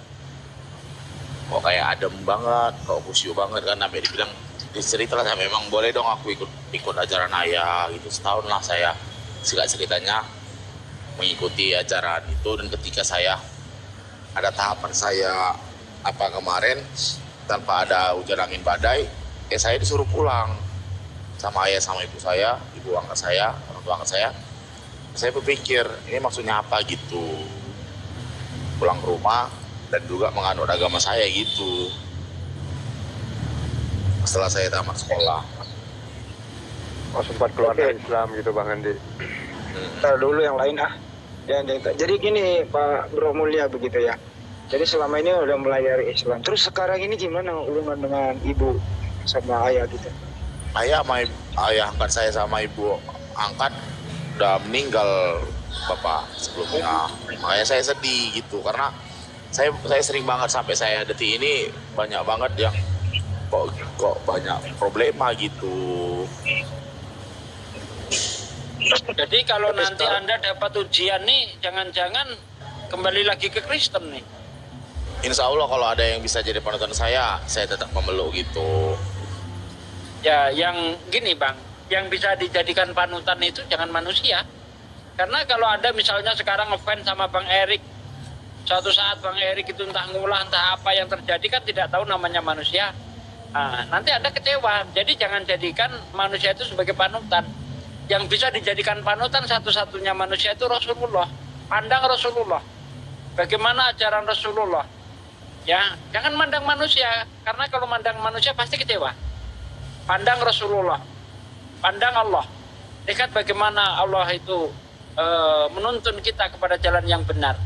kok kayak adem banget, kok khusyuk banget kan, sampai dibilang cerita lah, memang boleh dong aku ikut ajaran ayah gitu. Setahun lah saya ceritanya mengikuti ajaran itu. Dan ketika saya ada tahapan saya kemarin tanpa ada hujan angin badai, saya disuruh pulang sama ayah sama ibu saya, ibu angkat saya, orang tua angkat saya. Saya berpikir ini maksudnya apa gitu, pulang ke rumah dan juga menganut agama saya gitu. Setelah saya tamat sekolah. Oh, sempat keluar dari Islam gitu Bang Andi. Ntar dulu yang lain Jadi gini Pak Bro Mulia begitu ya. Jadi selama ini udah melayari Islam. Terus sekarang ini gimana hubungan dengan ibu sama ayah gitu? Ayah angkat saya sama ibu angkat udah meninggal bapak sebelumnya. Makanya saya sedih gitu, karena saya sering banget sampai saya detik ini banyak banget yang kok banyak problema gitu. Jadi kalau nanti Anda dapat ujian nih, jangan-jangan kembali lagi ke Kristen nih. Insya Allah kalau ada yang bisa jadi panutan saya tetap memeluk gitu. Ya, yang gini Bang, yang bisa dijadikan panutan itu jangan manusia. Karena kalau Anda misalnya sekarang ngefans sama Bang Erik, suatu saat Bang Erik itu entah ngulah, entah apa yang terjadi, kan tidak tahu namanya manusia. Nah, nanti Anda kecewa. Jadi jangan jadikan manusia itu sebagai panutan. Yang bisa dijadikan panutan satu-satunya manusia itu Rasulullah. Pandang Rasulullah. Bagaimana ajaran Rasulullah. Ya, jangan mandang manusia. Karena kalau mandang manusia pasti kecewa. Pandang Rasulullah. Pandang Allah. Lihat bagaimana Allah itu menuntun kita kepada jalan yang benar.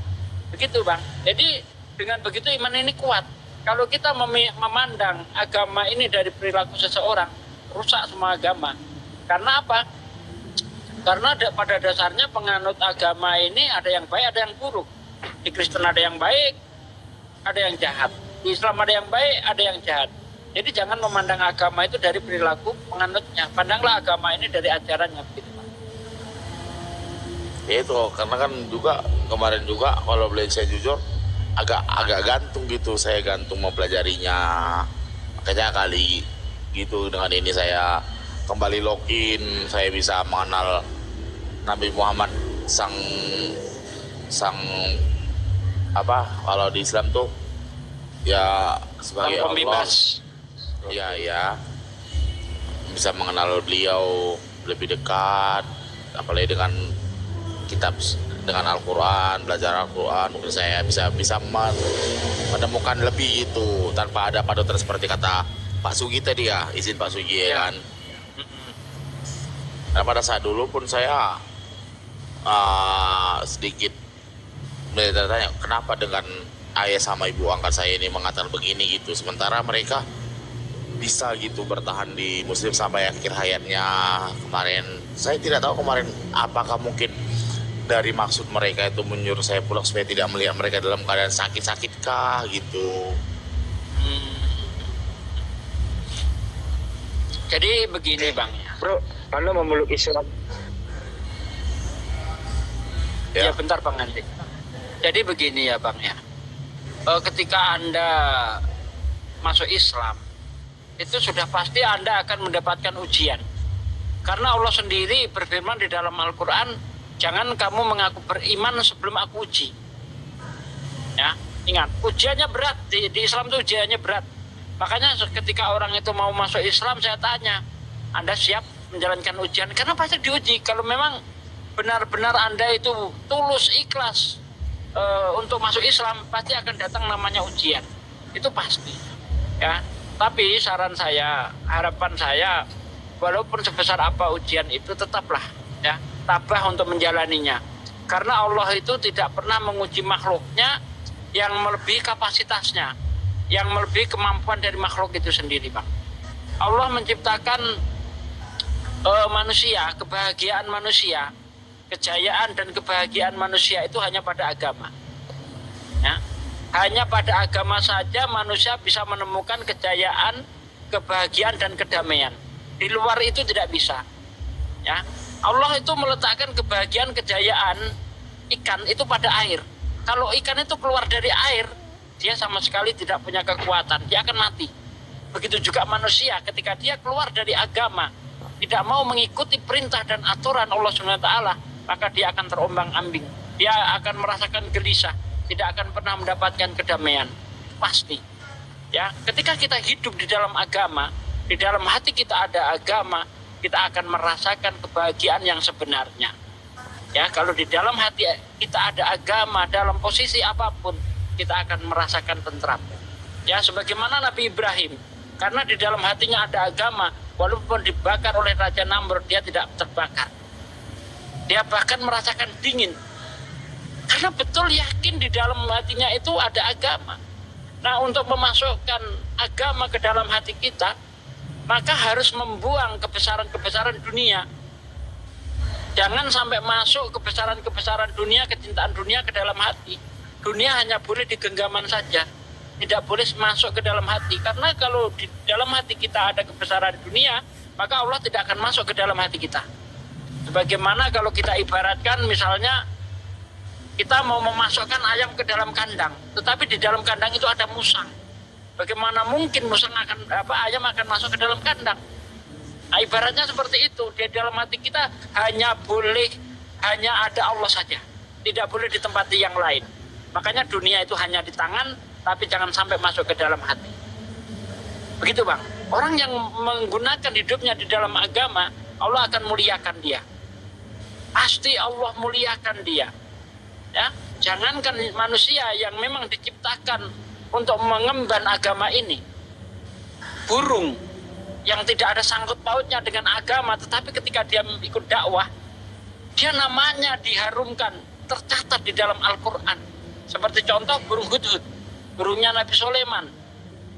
Begitu Bang. Jadi dengan begitu iman ini kuat. Kalau kita memandang agama ini dari perilaku seseorang, rusak semua agama. Karena apa? Karena pada dasarnya penganut agama ini ada yang baik, ada yang buruk. Di Kristen ada yang baik, ada yang jahat. Di Islam ada yang baik, ada yang jahat. Jadi jangan memandang agama itu dari perilaku penganutnya. Pandanglah agama ini dari ajarannya. Begitu. Ya itu, karena kan juga kemarin juga kalau boleh saya jujur, agak gantung gitu, saya gantung mempelajarinya. Makanya kali gitu dengan ini saya kembali login, saya bisa mengenal Nabi Muhammad sang kalau di Islam tuh ya sebagai Allah. Ya bisa mengenal beliau lebih dekat, apalagi dengan kitab, dengan Al-Quran, belajar Al-Quran. Mungkin saya bisa menemukan lebih itu tanpa ada panutan seperti kata Pak Sugi tadi ya, izin Pak Sugi ya kan. Nah, pada saat dulu pun saya sedikit bertanya kenapa dengan ayah sama ibu angkat saya ini mengatakan begini gitu, sementara mereka bisa gitu bertahan di Muslim sampai akhir hayatnya kemarin. Saya tidak tahu kemarin apakah mungkin dari maksud mereka itu menyuruh saya pulang supaya tidak melihat mereka dalam keadaan sakit-sakit kah gitu. Jadi begini Bang ya. Bro, Anda memeluk Islam. Ya bentar Bang nanti. Jadi begini ya Bang ya. Ketika Anda masuk Islam, itu sudah pasti Anda akan mendapatkan ujian. Karena Allah sendiri berfirman di dalam Al-Quran, jangan kamu mengaku beriman sebelum aku uji. Ya, ingat, ujiannya berat. Di Islam itu ujiannya berat. Makanya ketika orang itu mau masuk Islam, saya tanya, Anda siap menjalankan ujian? Karena pasti diuji. Kalau memang benar-benar Anda itu tulus, ikhlas untuk masuk Islam, pasti akan datang namanya ujian. Itu pasti. Ya. Tapi saran saya, harapan saya, walaupun sebesar apa ujian itu, tetaplah ya tabah untuk menjalaninya. Karena Allah itu tidak pernah menguji makhluknya yang melebihi kapasitasnya, yang melebihi kemampuan dari makhluk itu sendiri, Pak. Allah menciptakan manusia, kebahagiaan manusia, kejayaan dan kebahagiaan manusia itu hanya pada agama. Hanya pada agama saja manusia bisa menemukan kejayaan, kebahagiaan dan kedamaian. Di luar itu tidak bisa. Ya, Allah itu meletakkan kebahagiaan, kejayaan ikan itu pada air. Kalau ikan itu keluar dari air, dia sama sekali tidak punya kekuatan, dia akan mati. Begitu juga manusia ketika dia keluar dari agama, tidak mau mengikuti perintah dan aturan Allah SWT, maka dia akan terombang-ambing. Dia akan merasakan gelisah, tidak akan pernah mendapatkan kedamaian. Pasti. Ya, ketika kita hidup di dalam agama, di dalam hati kita ada agama, kita akan merasakan kebahagiaan yang sebenarnya. Ya, kalau di dalam hati kita ada agama dalam posisi apapun, kita akan merasakan tentram. Ya, sebagaimana Nabi Ibrahim, karena di dalam hatinya ada agama, walaupun dibakar oleh Raja Namrud, dia tidak terbakar. Dia bahkan merasakan dingin. Karena betul yakin di dalam hatinya itu ada agama. Nah, untuk memasukkan agama ke dalam hati kita, maka harus membuang kebesaran-kebesaran dunia. Jangan sampai masuk kebesaran-kebesaran dunia, kecintaan dunia ke dalam hati. Dunia hanya boleh di genggaman saja, tidak boleh masuk ke dalam hati. Karena kalau di dalam hati kita ada kebesaran dunia, maka Allah tidak akan masuk ke dalam hati kita. Sebagaimana kalau kita ibaratkan misalnya kita mau memasukkan ayam ke dalam kandang, tetapi di dalam kandang itu ada musang. Bagaimana mungkin ayam akan masuk ke dalam kandang? Nah, ibaratnya seperti itu. Di dalam hati kita hanya ada Allah saja, tidak boleh ditempati yang lain. Makanya dunia itu hanya di tangan, tapi jangan sampai masuk ke dalam hati. Begitu Bang. Orang yang menggunakan hidupnya di dalam agama, Allah akan muliakan dia. Pasti Allah muliakan dia. Ya, jangankan manusia yang memang diciptakan untuk mengemban agama ini, burung yang tidak ada sangkut pautnya dengan agama, tetapi ketika dia ikut dakwah, dia namanya diharumkan, tercatat di dalam Al-Quran. Seperti contoh burung hudhud, burungnya Nabi Sulaiman.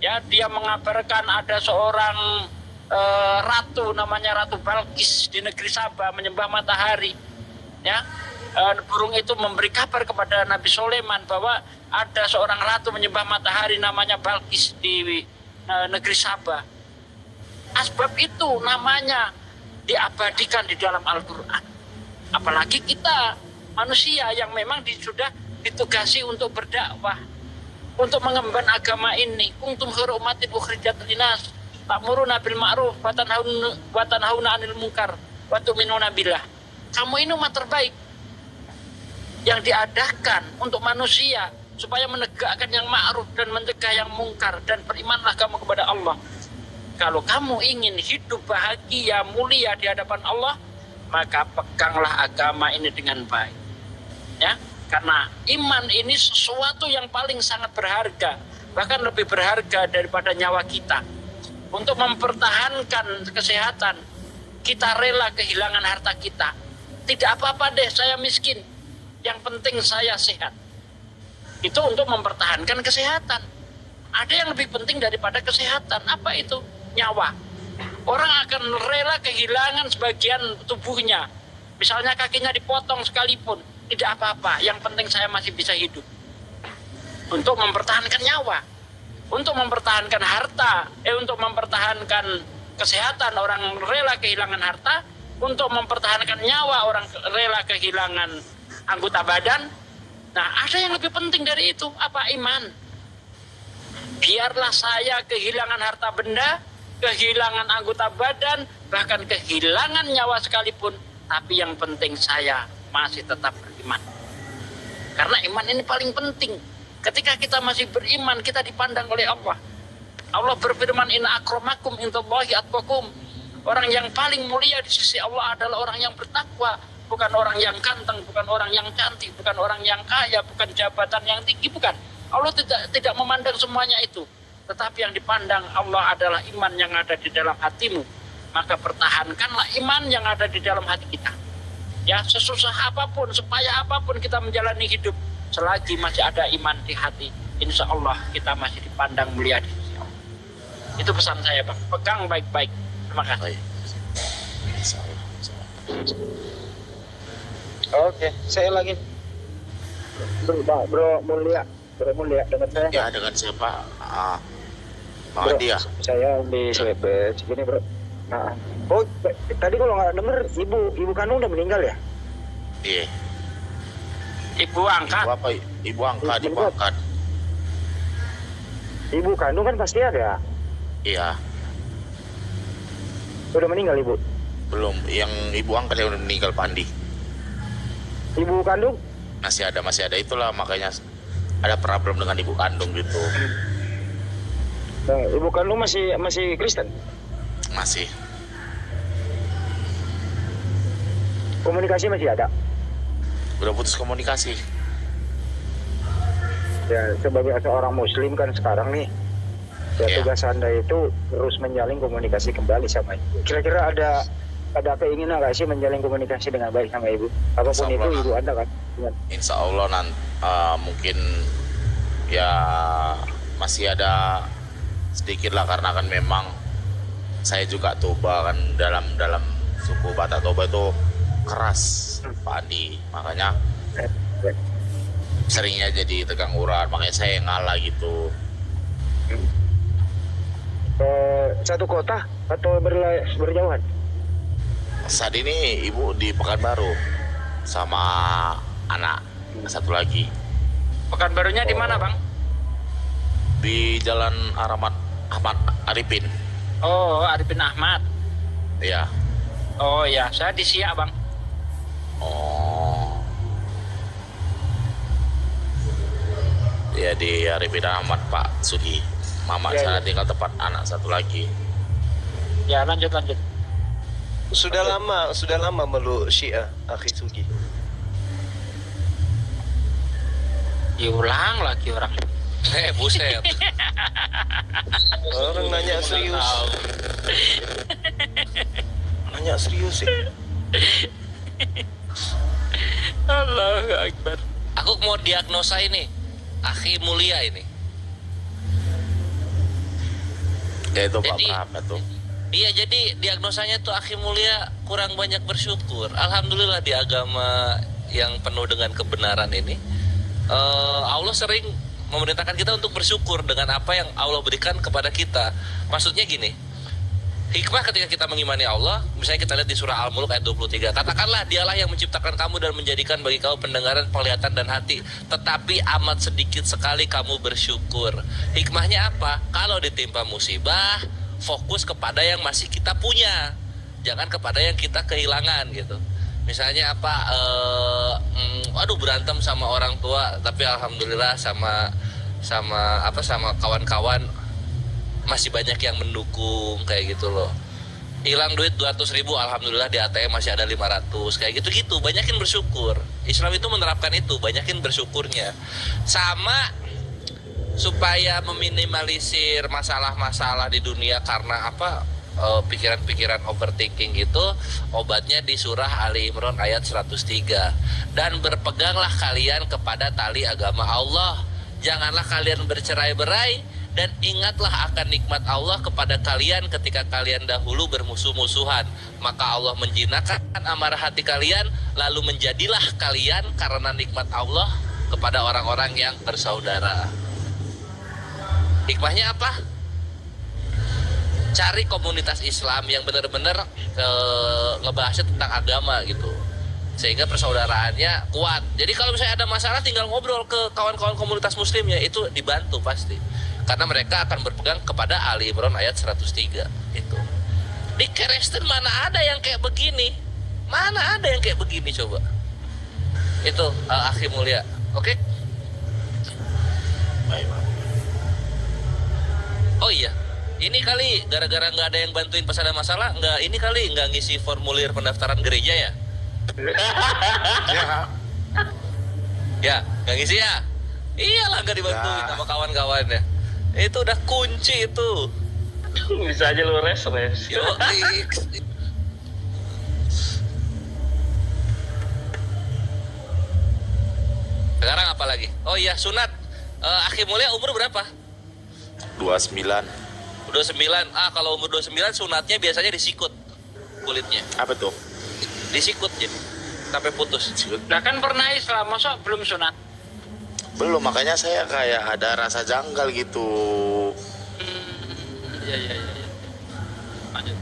Ya, dia mengabarkan ada seorang ratu namanya Ratu Balkis di negeri Sabah menyembah matahari. Ya, burung itu memberi kabar kepada Nabi Sulaiman bahwa ada seorang ratu menyembah matahari namanya Balkis di negeri Sabah. Asbab itu namanya diabadikan di dalam Al-Quran. Apalagi kita manusia yang memang sudah ditugasi untuk berdakwah, untuk mengemban agama ini. Kuntum khairu ummatin ukhrijat linnas ta'muruna bil ma'ruf wa tanhauna 'anil munkar wa tu'minuna billah. Kamu ini umat terbaik yang diadakan untuk manusia supaya menegakkan yang ma'ruf dan mencegah yang mungkar, dan berimanlah kamu kepada Allah. Kalau kamu ingin hidup bahagia, mulia di hadapan Allah, maka peganglah agama ini dengan baik. Ya, karena iman ini sesuatu yang paling sangat berharga, bahkan lebih berharga daripada nyawa kita. Untuk mempertahankan kesehatan, kita rela kehilangan harta kita. Tidak apa-apa deh, saya miskin, yang penting saya sehat. Itu untuk mempertahankan kesehatan. Ada yang lebih penting daripada kesehatan. Apa itu? Nyawa. Orang akan rela kehilangan sebagian tubuhnya, misalnya kakinya dipotong sekalipun, tidak apa-apa, yang penting saya masih bisa hidup. Untuk mempertahankan nyawa, untuk mempertahankan harta, untuk mempertahankan kesehatan, orang rela kehilangan harta. Untuk mempertahankan nyawa, orang rela kehilangan anggota badan. Nah, ada yang lebih penting dari itu. Apa? Iman. Biarlah saya kehilangan harta benda, kehilangan anggota badan, bahkan kehilangan nyawa sekalipun, tapi yang penting saya masih tetap beriman. Karena iman ini paling penting. Ketika kita masih beriman, kita dipandang oleh Allah. Allah berfirman, inna akramakum indallahi atqakum. Orang yang paling mulia di sisi Allah adalah orang yang bertakwa, bukan orang yang ganteng, bukan orang yang cantik, bukan orang yang kaya, bukan jabatan yang tinggi, bukan. Allah tidak memandang semuanya itu. Tetapi yang dipandang Allah adalah iman yang ada di dalam hatimu. Maka pertahankanlah iman yang ada di dalam hati kita. Ya, sesusah apapun, supaya apapun kita menjalani hidup, selagi masih ada iman di hati, insya Allah kita masih dipandang mulia di sisi Allah. Itu pesan saya, Bang. Pegang baik-baik. Terima kasih. Oke, saya lagi. Bro Mulia, Bro Mulia, dengar saya Ya, nggak? dengan siapa? Bang Bro, Andi ya? saya di Selebes, gini bro. Nah, oh tadi kalau nggak denger, ibu kandung udah meninggal ya? Iya. Ibu angkat. Ibu apa? Ibu angkat, ibu angkat. Ibu kandung kan pasti ada. Iya. Udah meninggal ibu. Belum. Yang ibu angkat yang udah meninggal Pandi. Ibu kandung? Masih ada. Itulah makanya ada problem dengan ibu kandung gitu. Nah, ibu kandung masih Kristen. Masih. Komunikasi masih ada. Udah putus komunikasi. Ya, sebagai seorang muslim kan sekarang nih, ya Iya. tugas Anda itu terus menjalin komunikasi kembali sama ibu. Kira-kira ada keinginan nggak sih menjalin komunikasi dengan baik sama ibu? Apapun Insya itu Allah. ibu Anda kan. Insya Allah mungkin ya masih ada sedikit lah, karena kan memang saya juga Toba kan, dalam suku Batak Toba itu keras Pak Andi, makanya seringnya jadi tegang urat, makanya saya ngalah gitu. Satu kota atau berjauhan? Saat ini ibu di Pekanbaru sama anak satu lagi Pekanbarunya di mana, Bang? di Jalan Ahmad Arifin. Oh, Arifin Ahmad. Ya. Oh ya, saya di Siak, Bang. Oh. Ya, di Arifin Ahmad Pak Sugi. Mama Ya, saya ya. tinggal tempat anak satu lagi. Ya, lanjut. Sudah lama meluk Syiah, Akhi Sugi. Diulang lagi orang. Buset. Orang nanya serius. Nanya serius sih. Allahu Akbar. Aku mau diagnosa ini. Akhi Mulia ini. Ya itu Pak Jadi- berapa tuh? Iya, jadi diagnosanya tuh Akhi Mulia kurang banyak bersyukur. Alhamdulillah di agama yang penuh dengan kebenaran ini, Allah sering memerintahkan kita untuk bersyukur dengan apa yang Allah berikan kepada kita. Maksudnya gini, hikmah ketika kita mengimani Allah, misalnya kita lihat di surah Al-Mulk ayat 23, katakanlah dialah yang menciptakan kamu dan menjadikan bagi kamu pendengaran, penglihatan, dan hati, tetapi amat sedikit sekali kamu bersyukur. Hikmahnya apa? Kalau ditimpa musibah, fokus kepada yang masih kita punya, jangan kepada yang kita kehilangan gitu. Misalnya apa, aduh berantem sama orang tua, tapi alhamdulillah sama kawan-kawan masih banyak yang mendukung, kayak gitu loh. Hilang duit 200.000, alhamdulillah di ATM masih ada 500, kayak gitu-gitu. Banyakin bersyukur. Islam itu menerapkan itu, banyakin bersyukurnya. Sama supaya meminimalisir masalah-masalah di dunia karena apa, pikiran-pikiran overthinking itu, obatnya di surah Ali Imran ayat 103. Dan berpeganglah kalian kepada tali agama Allah, janganlah kalian bercerai-berai, dan ingatlah akan nikmat Allah kepada kalian ketika kalian dahulu bermusuh-musuhan, maka Allah menjinakkan amarah hati kalian, lalu menjadilah kalian karena nikmat Allah kepada orang-orang yang bersaudara. Hikmahnya apa? Cari komunitas Islam yang benar-benar ngebahasnya tentang agama gitu, sehingga persaudaraannya kuat. Jadi kalau misalnya ada masalah, tinggal ngobrol ke kawan-kawan komunitas muslimnya, itu dibantu pasti, karena mereka akan berpegang kepada Ali Imran ayat 103 itu. Di Kristen mana ada yang kayak begini? Mana ada yang kayak begini coba? Itu Akhi Mulia. Oke? Baik, Pak. Oh iya, ini kali gara-gara nggak ada yang bantuin pas ada masalah, ini kali nggak ngisi formulir pendaftaran gereja ya? Ya. Ya, nggak ngisi ya? Iyalah, nggak dibantuin Ya. sama kawan-kawannya. Itu udah kunci itu. Bisa aja lu res. Yo, sekarang apa lagi? Oh iya, sunat. Akhi Mulia umur berapa? 29. 29. Kalau umur 29 sunatnya biasanya disikut kulitnya. Apa tuh? Disikut jadi sampai putus. Lah kan pernah Islam, masa belum sunat? Belum, makanya saya kayak ada rasa janggal gitu. Iya. Lanjut.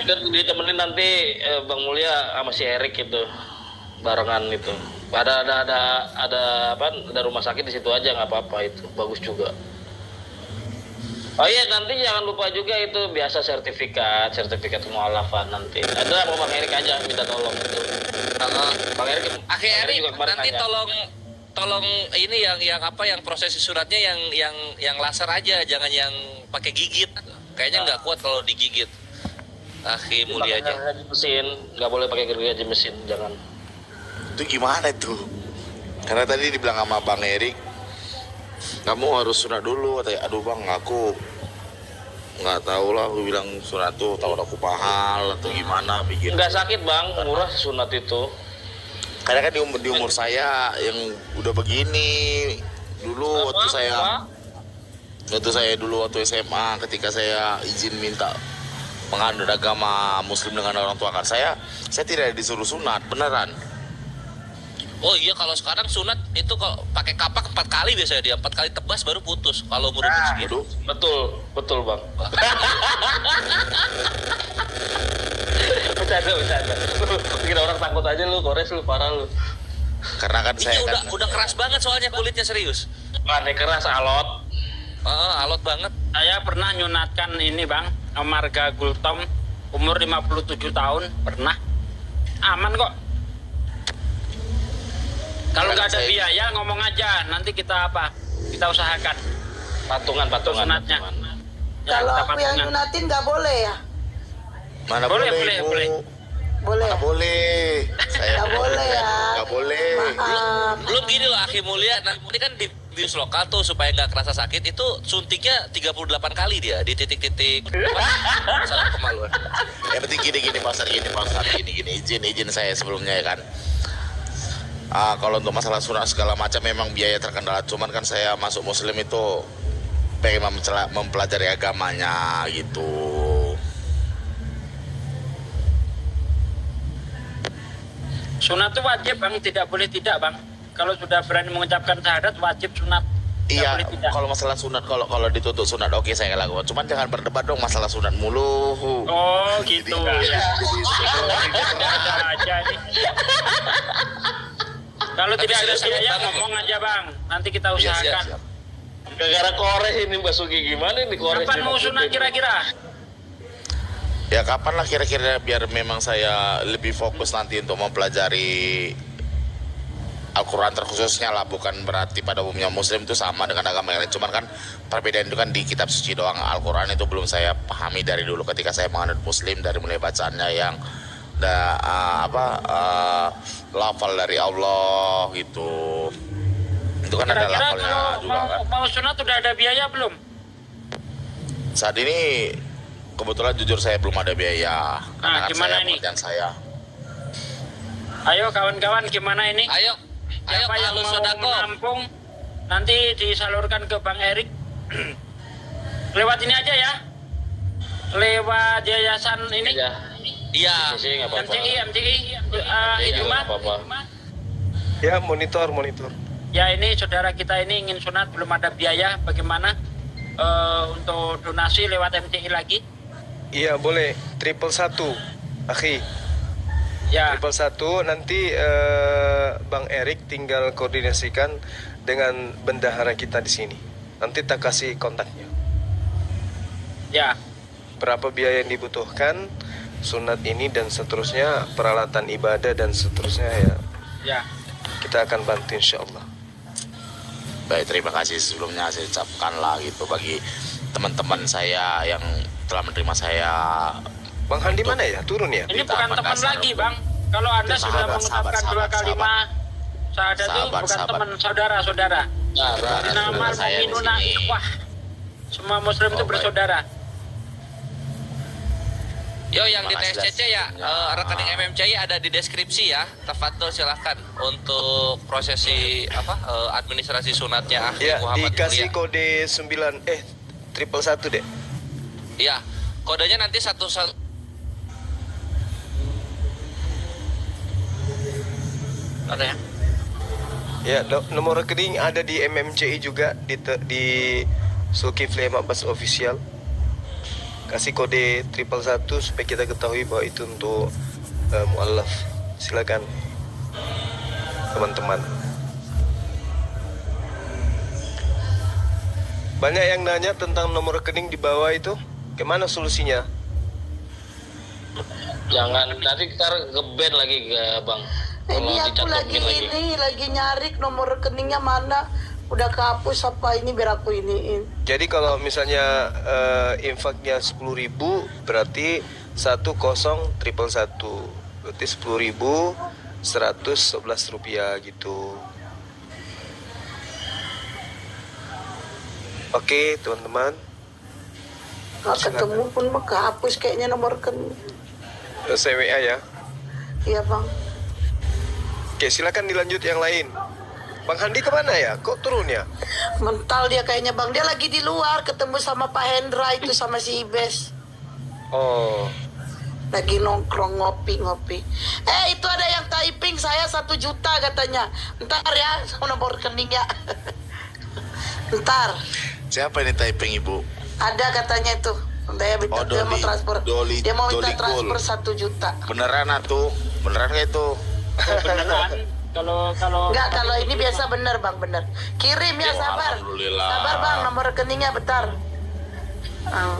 Kan ditemenin nanti Bang Mulya sama si Erik gitu, barengan itu. Ada apa? Ada rumah sakit di situ aja, nggak apa-apa itu, bagus juga. Oh iya, nanti jangan lupa juga itu biasa sertifikat mualafah nanti. Ada mau Bang Erik aja minta tolong itu. Bang Erik, Erik, juga kemarin nanti nanya. tolong ini yang apa, yang prosesi suratnya yang laser aja, jangan yang pakai gigit. Kayaknya nggak kuat kalau digigit. Akhi Mulya aja. Gergaji mesin, nggak boleh pakai gergaji mesin, jangan. Itu gimana itu? Karena tadi dibilang sama Bang Erik, kamu harus sunat dulu. Katanya, aduh Bang, aku nggak tahu lah. Aku bilang sunat tuh tahu aku mahal atau gimana pikir. Nggak sakit Bang, murah sunat itu. Karena kan di umur saya yang udah begini dulu waktu saya dulu waktu SMA, ketika saya izin minta menganut agama Muslim dengan orang tua kan saya tidak disuruh sunat beneran. Oh iya, kalau sekarang sunat itu kalau pakai kapak 4 kali biasanya, dia 4 kali tebas baru putus kalau umur segitu. Betul Bang. Bercanda. Kira orang takut aja lu, kores lu, parah lu. Karena kan saya Ini kan udah keras banget soalnya kulitnya, serius. Aneh keras, alot. Alot banget. Saya pernah nyunatkan ini Bang, marga Gultom, umur 57 tahun, pernah. Aman kok. Kalau nggak ada biaya ngomong aja, nanti kita usahakan Patungan. sunatnya. Ya, Kalau kita aku yang patungan. nyunatin nggak boleh ya? mana Boleh. Bu? Boleh. Mana boleh. Saya Nggak boleh ya. Nggak boleh. Maaf. Belum gini loh Akhi Mulya, nanti kan di bius lokal tuh supaya nggak kerasa sakit itu suntiknya 38 kali dia di titik-titik. Masalah kemaluan. Yang penting gini pasar gini izin saya sebelumnya ya kan. Kalau untuk masalah sunat segala macam memang biaya terkendala, cuman kan saya masuk Muslim itu pengen mempelajari agamanya gitu. Sunat itu wajib Bang, tidak boleh tidak Bang. Kalau sudah berani mengucapkan syahadat wajib sunat. Tidak Iya, boleh tidak. kalau masalah sunat, kalau ditutup sunat oke saya lakukan. Cuman jangan berdebat dong masalah sunat mulu. Oh gitu ya. Ada aja nih. Kalau Tapi tidak ada serius, biaya banget, ngomong aja Bang, nanti kita Iya, usahakan. siap. Gara-gara kores ini Mbak Sugi, gimana nih kores? Kapan mau sunat kira-kira? Ya kapan lah kira-kira biar memang saya lebih fokus nanti untuk mempelajari Al-Quran terkhususnya lah, bukan berarti pada umumnya Muslim itu sama dengan agama yang lain. Cuman kan perbedaan itu kan di kitab suci doang. Al-Quran itu belum saya pahami dari dulu ketika saya menganut Muslim, dari mulai bacaannya yang lafal dari Allah gitu. Itu kan ada Kira-kira lafalnya kalau juga kan. mau sunat udah ada biaya belum? Saat ini kebetulan jujur saya belum ada biaya. Karena kan gimana saya ini? pekerjaan saya. Ayo kawan-kawan gimana ini? Ayo Siapa yang kalau mau sodako. menampung nanti disalurkan ke Bang Erik. Lewat ini aja ya. Lewat yayasan ini. Iya. Sih, nggak apa-apa. MCI, Nggak apa-apa. Ya, monitor. Ya ini saudara kita ini ingin sunat belum ada biaya, bagaimana untuk donasi lewat MCI lagi? Iya, boleh. 111, akhi. Ya. 111 nanti Bang Erik tinggal koordinasikan dengan bendahara kita di sini. Nanti tak kasih kontaknya. Ya. Berapa biaya yang dibutuhkan, sunat ini dan seterusnya, peralatan ibadah dan seterusnya ya. Ya. Kita akan bantu insya Allah. Baik, terima kasih sebelumnya saya ucapkan lah gitu bagi teman-teman saya yang telah menerima saya. Bang Handi mana ya? Turun ya? Ini Kita bukan akan teman kasih lagi, dulu. Bang. Kalau Anda Itu sudah sahabat, mengucapkan sahabat, dua sahabat. kalimat syahadat itu Sahabat, bukan sahabat. teman, saudara-saudara. Saudara Nama saya di mu'minuna sini. ikhwah. Semua muslim itu Oh, baik. bersaudara. Yo, yang di Makasih, TSCC ya, rekening MMCI ada di deskripsi ya. Tafadhol silahkan untuk prosesi administrasi sunatnya Akhi Ya, Muhammad dikasih Mulya. kode 111 deh. Iya, kodenya nanti satu. Ada ya? Ya, nomor rekening ada di MMCI juga di Zulkifli M. Abbas Official. Kasih kode 111 supaya kita ketahui bahwa itu untuk mualaf. Silakan teman-teman. Banyak yang nanya tentang nomor rekening di bawah itu. Gimana solusinya? Jangan nanti kita nge-ban lagi ke Bang. Ini aku lagi nyari nomor rekeningnya mana. Udah kehapus apa ini biar aku iniin. Jadi kalau misalnya infaknya 10.000 berarti 10.111. Berarti 10.111 rupiah gitu. Oke teman-teman. Nggak ketemu pun kehapus kayaknya nomor rekening. Saya WA ya. Iya bang. Oke silakan dilanjut yang lain. Bang Handi kemana ya? Kok turun ya? Mental dia kayaknya bang. Dia lagi di luar ketemu sama Pak Hendra itu sama si Ibes. Oh. Lagi nongkrong ngopi-ngopi. Itu ada yang typing saya 1 juta katanya. Ntar ya sama nomor rekeningnya. Ntar. Siapa ini typing ibu? Ada katanya itu. Dia minta dia mau transfer. Dia mau minta transfer 1 juta. Beneran atuh? Beneran gak itu? Beneran. Kalau Enggak, kalau ini biasa bener bang, bener. Kirim ya, sabar. Alhamdulillah. Sabar bang, nomor rekeningnya bentar.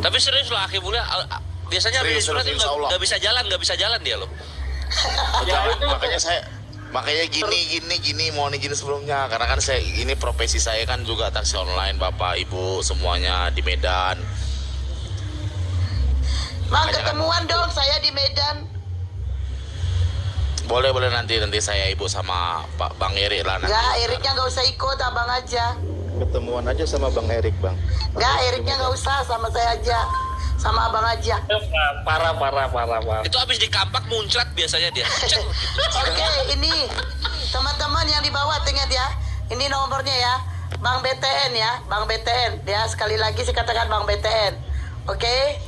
Tapi serius loh Aki Mulia, biasanya Serius, surat serius, itu insya Allah. nggak bisa jalan dia loh. Makanya gini mohon izin sebelumnya karena kan saya ini profesi saya kan juga taksi online Bapak Ibu semuanya di Medan. Bang, Makanya ketemuan dong saya di Medan. Boleh nanti saya Ibu sama Pak Bang Erik lah nanti. Enggak, Eriknya nggak usah ikut, abang aja. Ketemuan aja sama Bang Erik, Bang. Enggak, Eriknya nggak usah, sama saya aja. Sama abang aja. Parah. Itu habis dikampak muncrat biasanya dia. Cek. Oke, ini teman-teman yang di bawah ingat ya. Ini nomornya ya. Bang BTN ya, Bang BTN. Ya, sekali lagi saya katakan Bang BTN. Oke?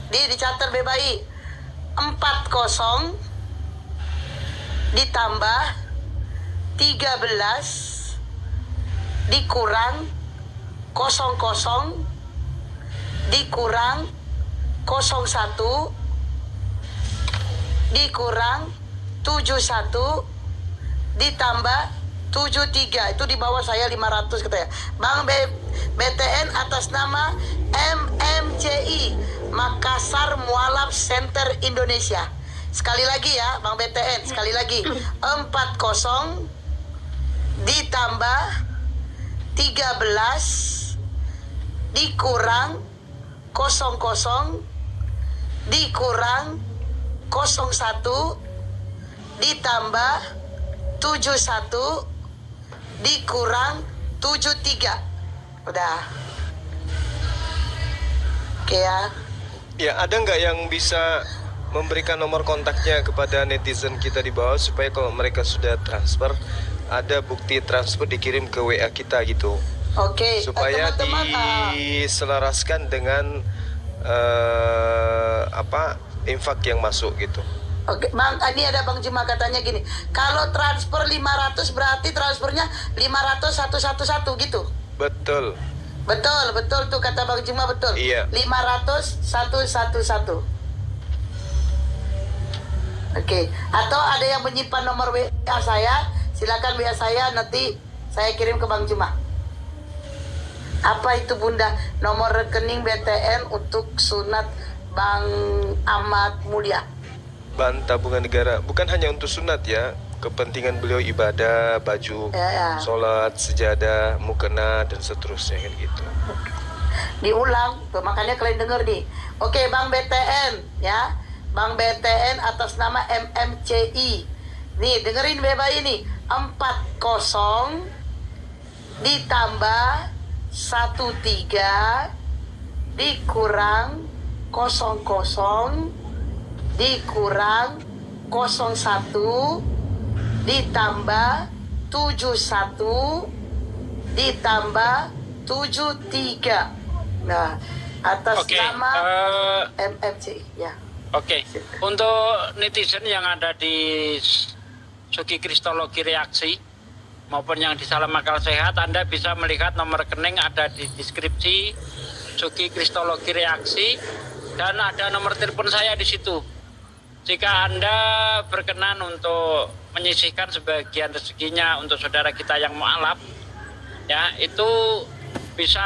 Dicatat BBI 40 ditambah 13 dikurang 00 dikurang 01 dikurang 71 ditambah 73. Itu di bawah saya 500 katanya. Bang BTN atas nama MMCI Makassar Mualaf Center Indonesia. Sekali lagi ya Bang BTN, sekali lagi 40 ditambah 13 dikurang 00 dikurang 01 ditambah 71 dikurang 73. Udah. Oke ya. Ya, ada nggak yang bisa memberikan nomor kontaknya kepada netizen kita di bawah supaya kalau mereka sudah transfer ada bukti transfer dikirim ke WA kita gitu. Oke. Supaya Teman-teman, diselaraskan dengan infak yang masuk gitu. Oke, Bang, ini ada Bang Juma katanya gini. Kalau transfer 500 berarti transfernya 500 111 gitu. Betul. Betul tuh kata Bang Juma, betul. Iya. 500 111. Oke, atau ada yang menyimpan nomor WA saya, silakan WA saya, nanti saya kirim ke Bang Juma. Apa itu Bunda? Nomor rekening BTN untuk sunat Bang Ahmad Mulia. Ban tabungan negara bukan hanya untuk sunat ya, kepentingan beliau ibadah, baju, sholat, sejadah, mukena dan seterusnya kan gitu. Diulang, tuh, makanya kalian denger nih. Oke, Bang BTN ya. Bang BTN atas nama MMCI. Nih, dengerin Beba ini. 40 ditambah 13 dikurang 00 dikurang 01 ditambah 71 ditambah 73. Nah, atas nama MMCI ya. Oke, untuk netizen yang ada di Sugi Kristologi Reaksi, maupun yang di Salam Akal Sehat, Anda bisa melihat nomor rekening ada di deskripsi Sugi Kristologi Reaksi, dan ada nomor telepon saya di situ. Jika Anda berkenan untuk menyisihkan sebagian rezekinya untuk saudara kita yang mualaf, ya itu bisa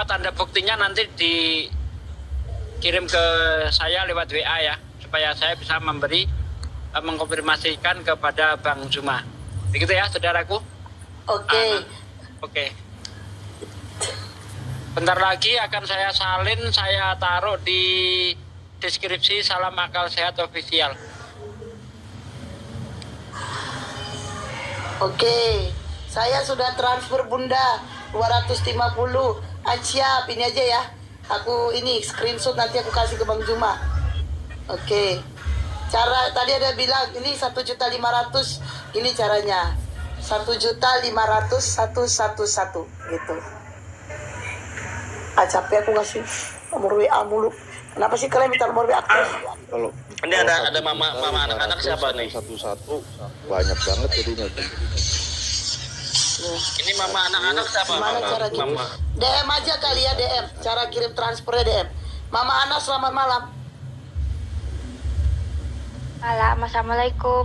tanda buktinya nanti dikirim ke saya lewat WA ya, supaya saya bisa mengkonfirmasikan kepada Bang Zuma. Begitu ya, saudaraku. Oke. Oke. Bentar lagi akan saya salin, saya taruh di deskripsi Salam Akal Sehat Official. Oke. Saya sudah transfer Bunda 250. Siap, ini aja ya. Aku ini screenshot nanti aku kasih ke Bang Zuma. Oke. Cara tadi ada bilang ini 1.500.000, ini caranya. 1.500.111 gitu. Capek aku ngasih nomor WA mulu. Kenapa sih kalian minta nomor WA? Kalau Ini ada mama anak-anak siapa nih? Satu-satu banyak banget jadinya. Ini mama anak-anak siapa? Gimana cara kirim? DM aja kali ya, DM. Cara kirim transfernya DM. Mama Ana, selamat malam. Malam, assalamualaikum.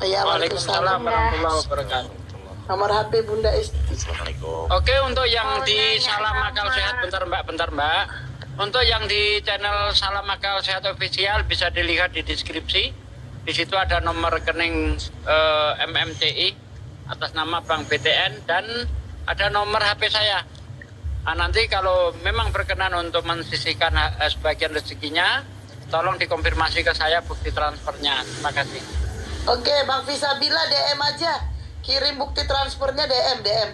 Ya, Waalaikumsalam warahmatullahi wabarakatuh. Nomor HP Bunda Isti. Assalamualaikum. Oke, untuk yang di nanya Salam sama- Akal Sehat, bentar mbak. Untuk yang di channel Salam Akal Sehat Official bisa dilihat di deskripsi. Di situ ada nomor rekening MMCI atas nama Bank BTN, dan ada nomor HP saya. Nah, nanti kalau memang berkenan untuk mensisihkan sebagian rezekinya, tolong dikonfirmasi ke saya bukti transfernya. Terima kasih. Oke, Bang Fisabila DM aja. Kirim bukti transfernya DM.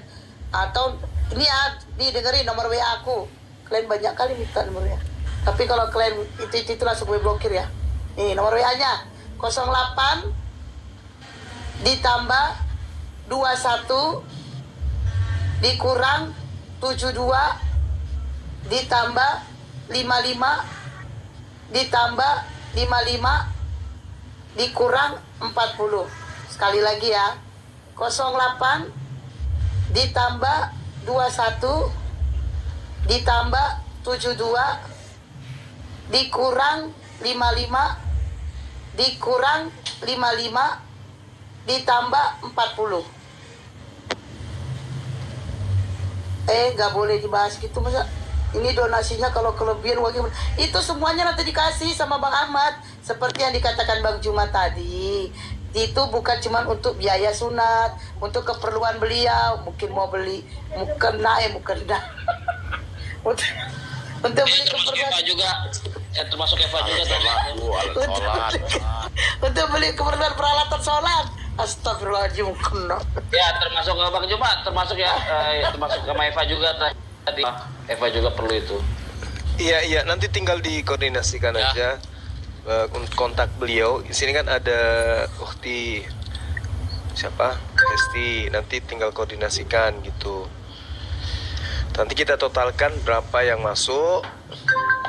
Atau ini ya, nih dengerin nomor WA aku. Kalian banyak kali minta nomornya. Tapi kalau kalian itu langsung gue blokir ya. Nih nomor WA-nya 08 ditambah 21 dikurang 72 ditambah 55 ditambah 55 dikurang 40. Sekali lagi ya. 08 ditambah 21 ditambah 72 dikurang 55 dikurang 55 ditambah 40. Gak boleh dibahas gitu masa. Ini donasinya kalau kelebihan bagaimana? Itu semuanya nanti dikasih sama Bang Ahmad. Seperti yang dikatakan Bang Juma tadi. Itu bukan cuma untuk biaya sunat, untuk keperluan beliau, mungkin mau beli mukena. Untuk beli Termasuk keperluan Eva juga. Termasuk Eva juga tadi. Sholat. untuk beli keperluan peralatan sholat. Astagfirullahaladzim, kena. Ya, termasuk Bang Juma, termasuk ya, termasuk sama Eva juga tadi. Eva juga perlu itu. Iya, nanti tinggal dikoordinasikan Ya. aja kontak beliau. Di sini kan ada Ukti siapa? Hesti. Nanti tinggal koordinasikan gitu. Nanti kita totalkan berapa yang masuk,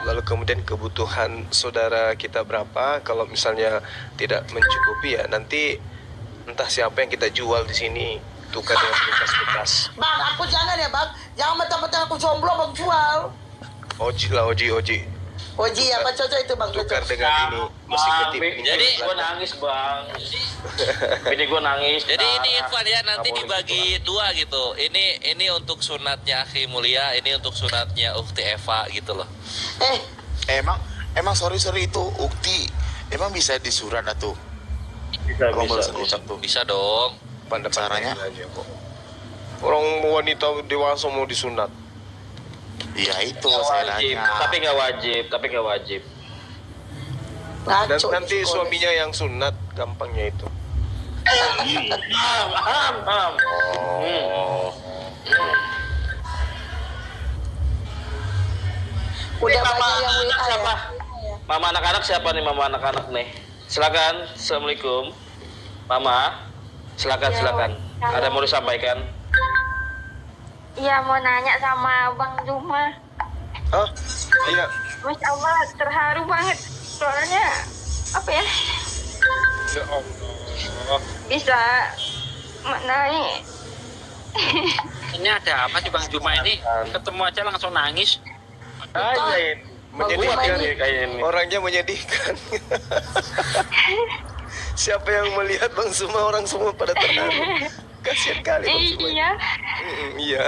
lalu kemudian kebutuhan saudara kita berapa. Kalau misalnya tidak mencukupi ya nanti entah siapa yang kita jual di sini, tukar dengan bekas-bekas. Bang, aku jangan ya bang. Jangan mentang-mentang aku jomblo bang jual. Oji lah, Oji. Oji apa cocok itu bang? Tukar Cocok. dengan ini, mesin ketik. Jadi gue nangis bang. Jadi gue nangis. Jadi ini Irfan ya, nanti Kamu dibagi dua gitu. Ini untuk sunatnya Akhi Mulia, ini untuk sunatnya Ukti Eva gitu loh. Emang sorry itu Ukti emang bisa disurat atau Bisa. ucap tuh Bisa dong. Caranya? aja kok. Orang wanita dewasa mau disunat. Iya itu Nggak saya wajib, nanya. tapi nggak wajib. Dan Ngaco nanti ini sekolah. suaminya yang sunat, gampangnya itu. Paham. Udah Mama banyak yang anak WA siapa? ya. Mama anak-anak siapa nih mama anak-anak nih? Silakan. Assalamualaikum. Mama. Silakan. Ada yang mau disampaikan? Iya, mau nanya sama Bang Zuma. Hah? Iya. Masya Allah, terharu banget. Soalnya, apa ya, Ya Allah. bisa naik. Ini ada apa sih Bang Juma ini? Ketemu aja langsung nangis. Menyedihkan orangnya menyedihkan. Siapa yang melihat Bang Zuma, orang semua pada tenang. Kasihan kali Bang Zuma. Iya. Iya.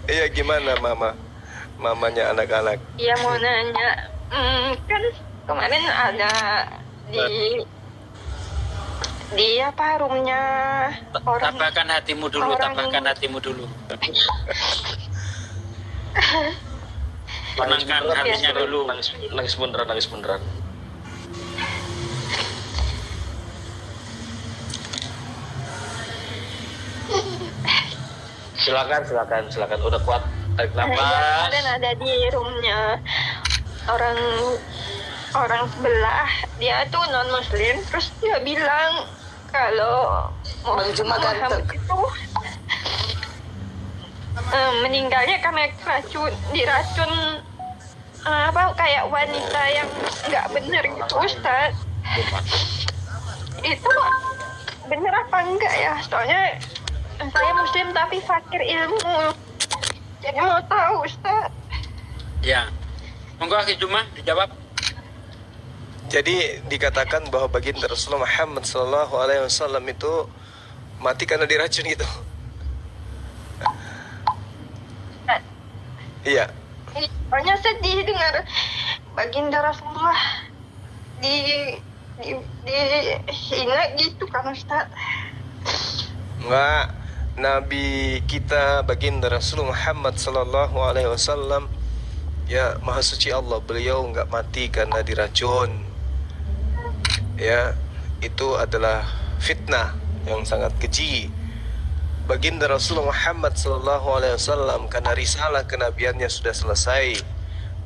Iya, gimana mamanya anak-anak? Iya, mau nanya. Kan kemarin ada di apa roomnya orang. Tabahkan hatimu dulu, tabahkan hatimu dulu. Tenangkan hatinya dulu. Nangis beneran. Silakan. Udah kuat, tarik nafas. Kemarin ada di roomnya orang sebelah, dia tuh non muslim, terus dia bilang kalau Muhammad itu meninggalnya karena diracun apa kayak wanita yang nggak benar gitu, Ustaz. Itu bener apa enggak ya? Soalnya saya muslim tapi fakir ilmu, jadi mau tahu, Ustaz. Ya, monggo Aki Juma dijawab. Jadi dikatakan bahwa baginda Rasulullah Muhammad SAW itu mati karena diracun gitu. Iya. Soalnya sedih dengar baginda Rasulullah dihina gitu kan, Ustaz. Enggak, Nabi kita baginda Rasulullah Muhammad SAW ya maha suci Allah, beliau enggak mati karena diracun. Ya, itu adalah fitnah yang sangat keji. Baginda Rasulullah Muhammad SAW karena risalah kenabiannya sudah selesai,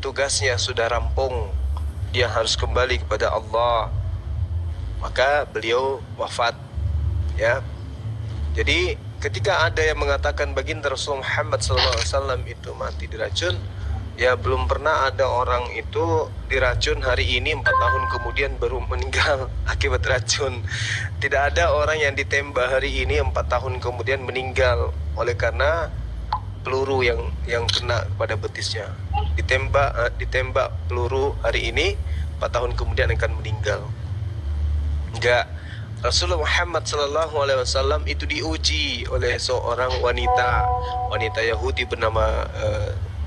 tugasnya sudah rampung, dia harus kembali kepada Allah, maka beliau wafat. Ya, jadi ketika ada yang mengatakan baginda Rasulullah Muhammad SAW itu mati diracun, ya belum pernah ada orang itu diracun hari ini 4 tahun kemudian baru meninggal akibat racun. Tidak ada orang yang ditembak hari ini 4 tahun kemudian meninggal oleh karena peluru yang kena pada betisnya. Ditembak peluru hari ini 4 tahun kemudian akan meninggal. Enggak. Rasulullah Muhammad SAW itu diuji oleh seorang wanita Yahudi bernama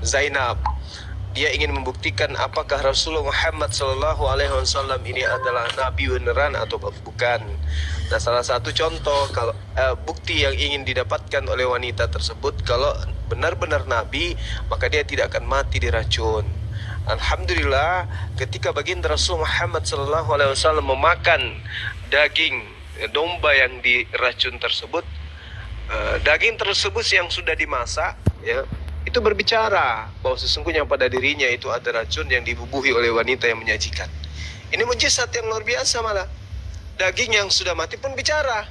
Zainab. Dia ingin membuktikan apakah Rasulullah Muhammad SAW ini adalah nabi beneran atau bukan. Nah, salah satu contoh kalau bukti yang ingin didapatkan oleh wanita tersebut kalau benar-benar nabi, maka dia tidak akan mati diracun. Alhamdulillah, ketika baginda Rasulullah Muhammad SAW memakan daging domba yang diracun tersebut, daging tersebut yang sudah dimasak, ya, itu berbicara bahwa sesungguhnya pada dirinya itu ada racun yang dibubuhi oleh wanita yang menyajikan. Ini mujizat yang luar biasa malah. Daging yang sudah mati pun bicara.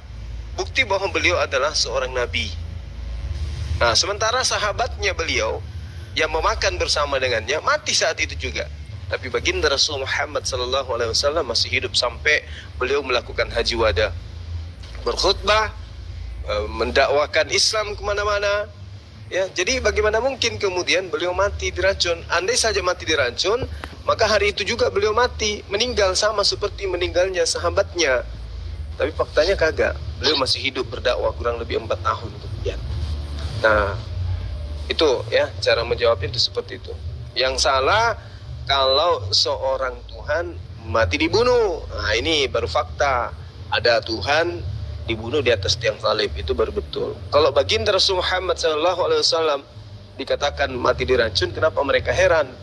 Bukti bahwa beliau adalah seorang nabi. Nah, sementara sahabatnya beliau yang memakan bersama dengannya mati saat itu juga. Tapi baginda Rasul Muhammad SAW masih hidup sampai beliau melakukan haji wada, berkhutbah, mendakwakan Islam kemana-mana. Ya, jadi bagaimana mungkin kemudian beliau mati diracun? Andai saja mati diracun, maka hari itu juga beliau mati, meninggal sama seperti meninggalnya sahabatnya. Tapi faktanya kagak. Beliau masih hidup berdakwah kurang lebih 4 tahun kemudian. Nah, itu ya cara menjawabnya itu seperti itu. Yang salah kalau seorang Tuhan mati dibunuh. Nah, ini baru fakta. Ada Tuhan dibunuh di atas tiang salib, itu baru betul. Kalau baginda Rasul Muhammad SAW dikatakan mati diracun, kenapa mereka heran?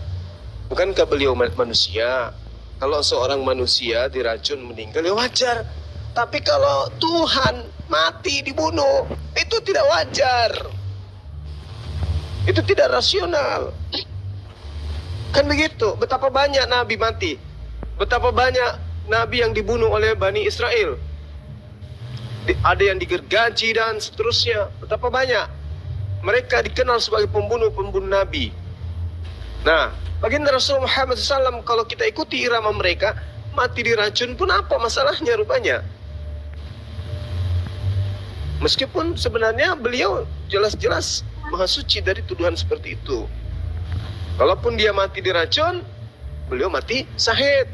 Bukankah beliau manusia? Kalau seorang manusia diracun meninggal ya wajar. Tapi kalau Tuhan mati dibunuh, itu tidak wajar. Itu tidak rasional. Kan begitu. Betapa banyak nabi mati, betapa banyak nabi yang dibunuh oleh Bani Israel. Ada yang digergaji dan seterusnya. Betapa banyak mereka dikenal sebagai pembunuh-pembunuh nabi. Nah, baginda Rasul Muhammad SAW, kalau kita ikuti irama mereka, mati diracun pun apa masalahnya rupanya? Meskipun sebenarnya beliau jelas-jelas maha suci dari tuduhan seperti itu. Kalaupun dia mati diracun, beliau mati syahid,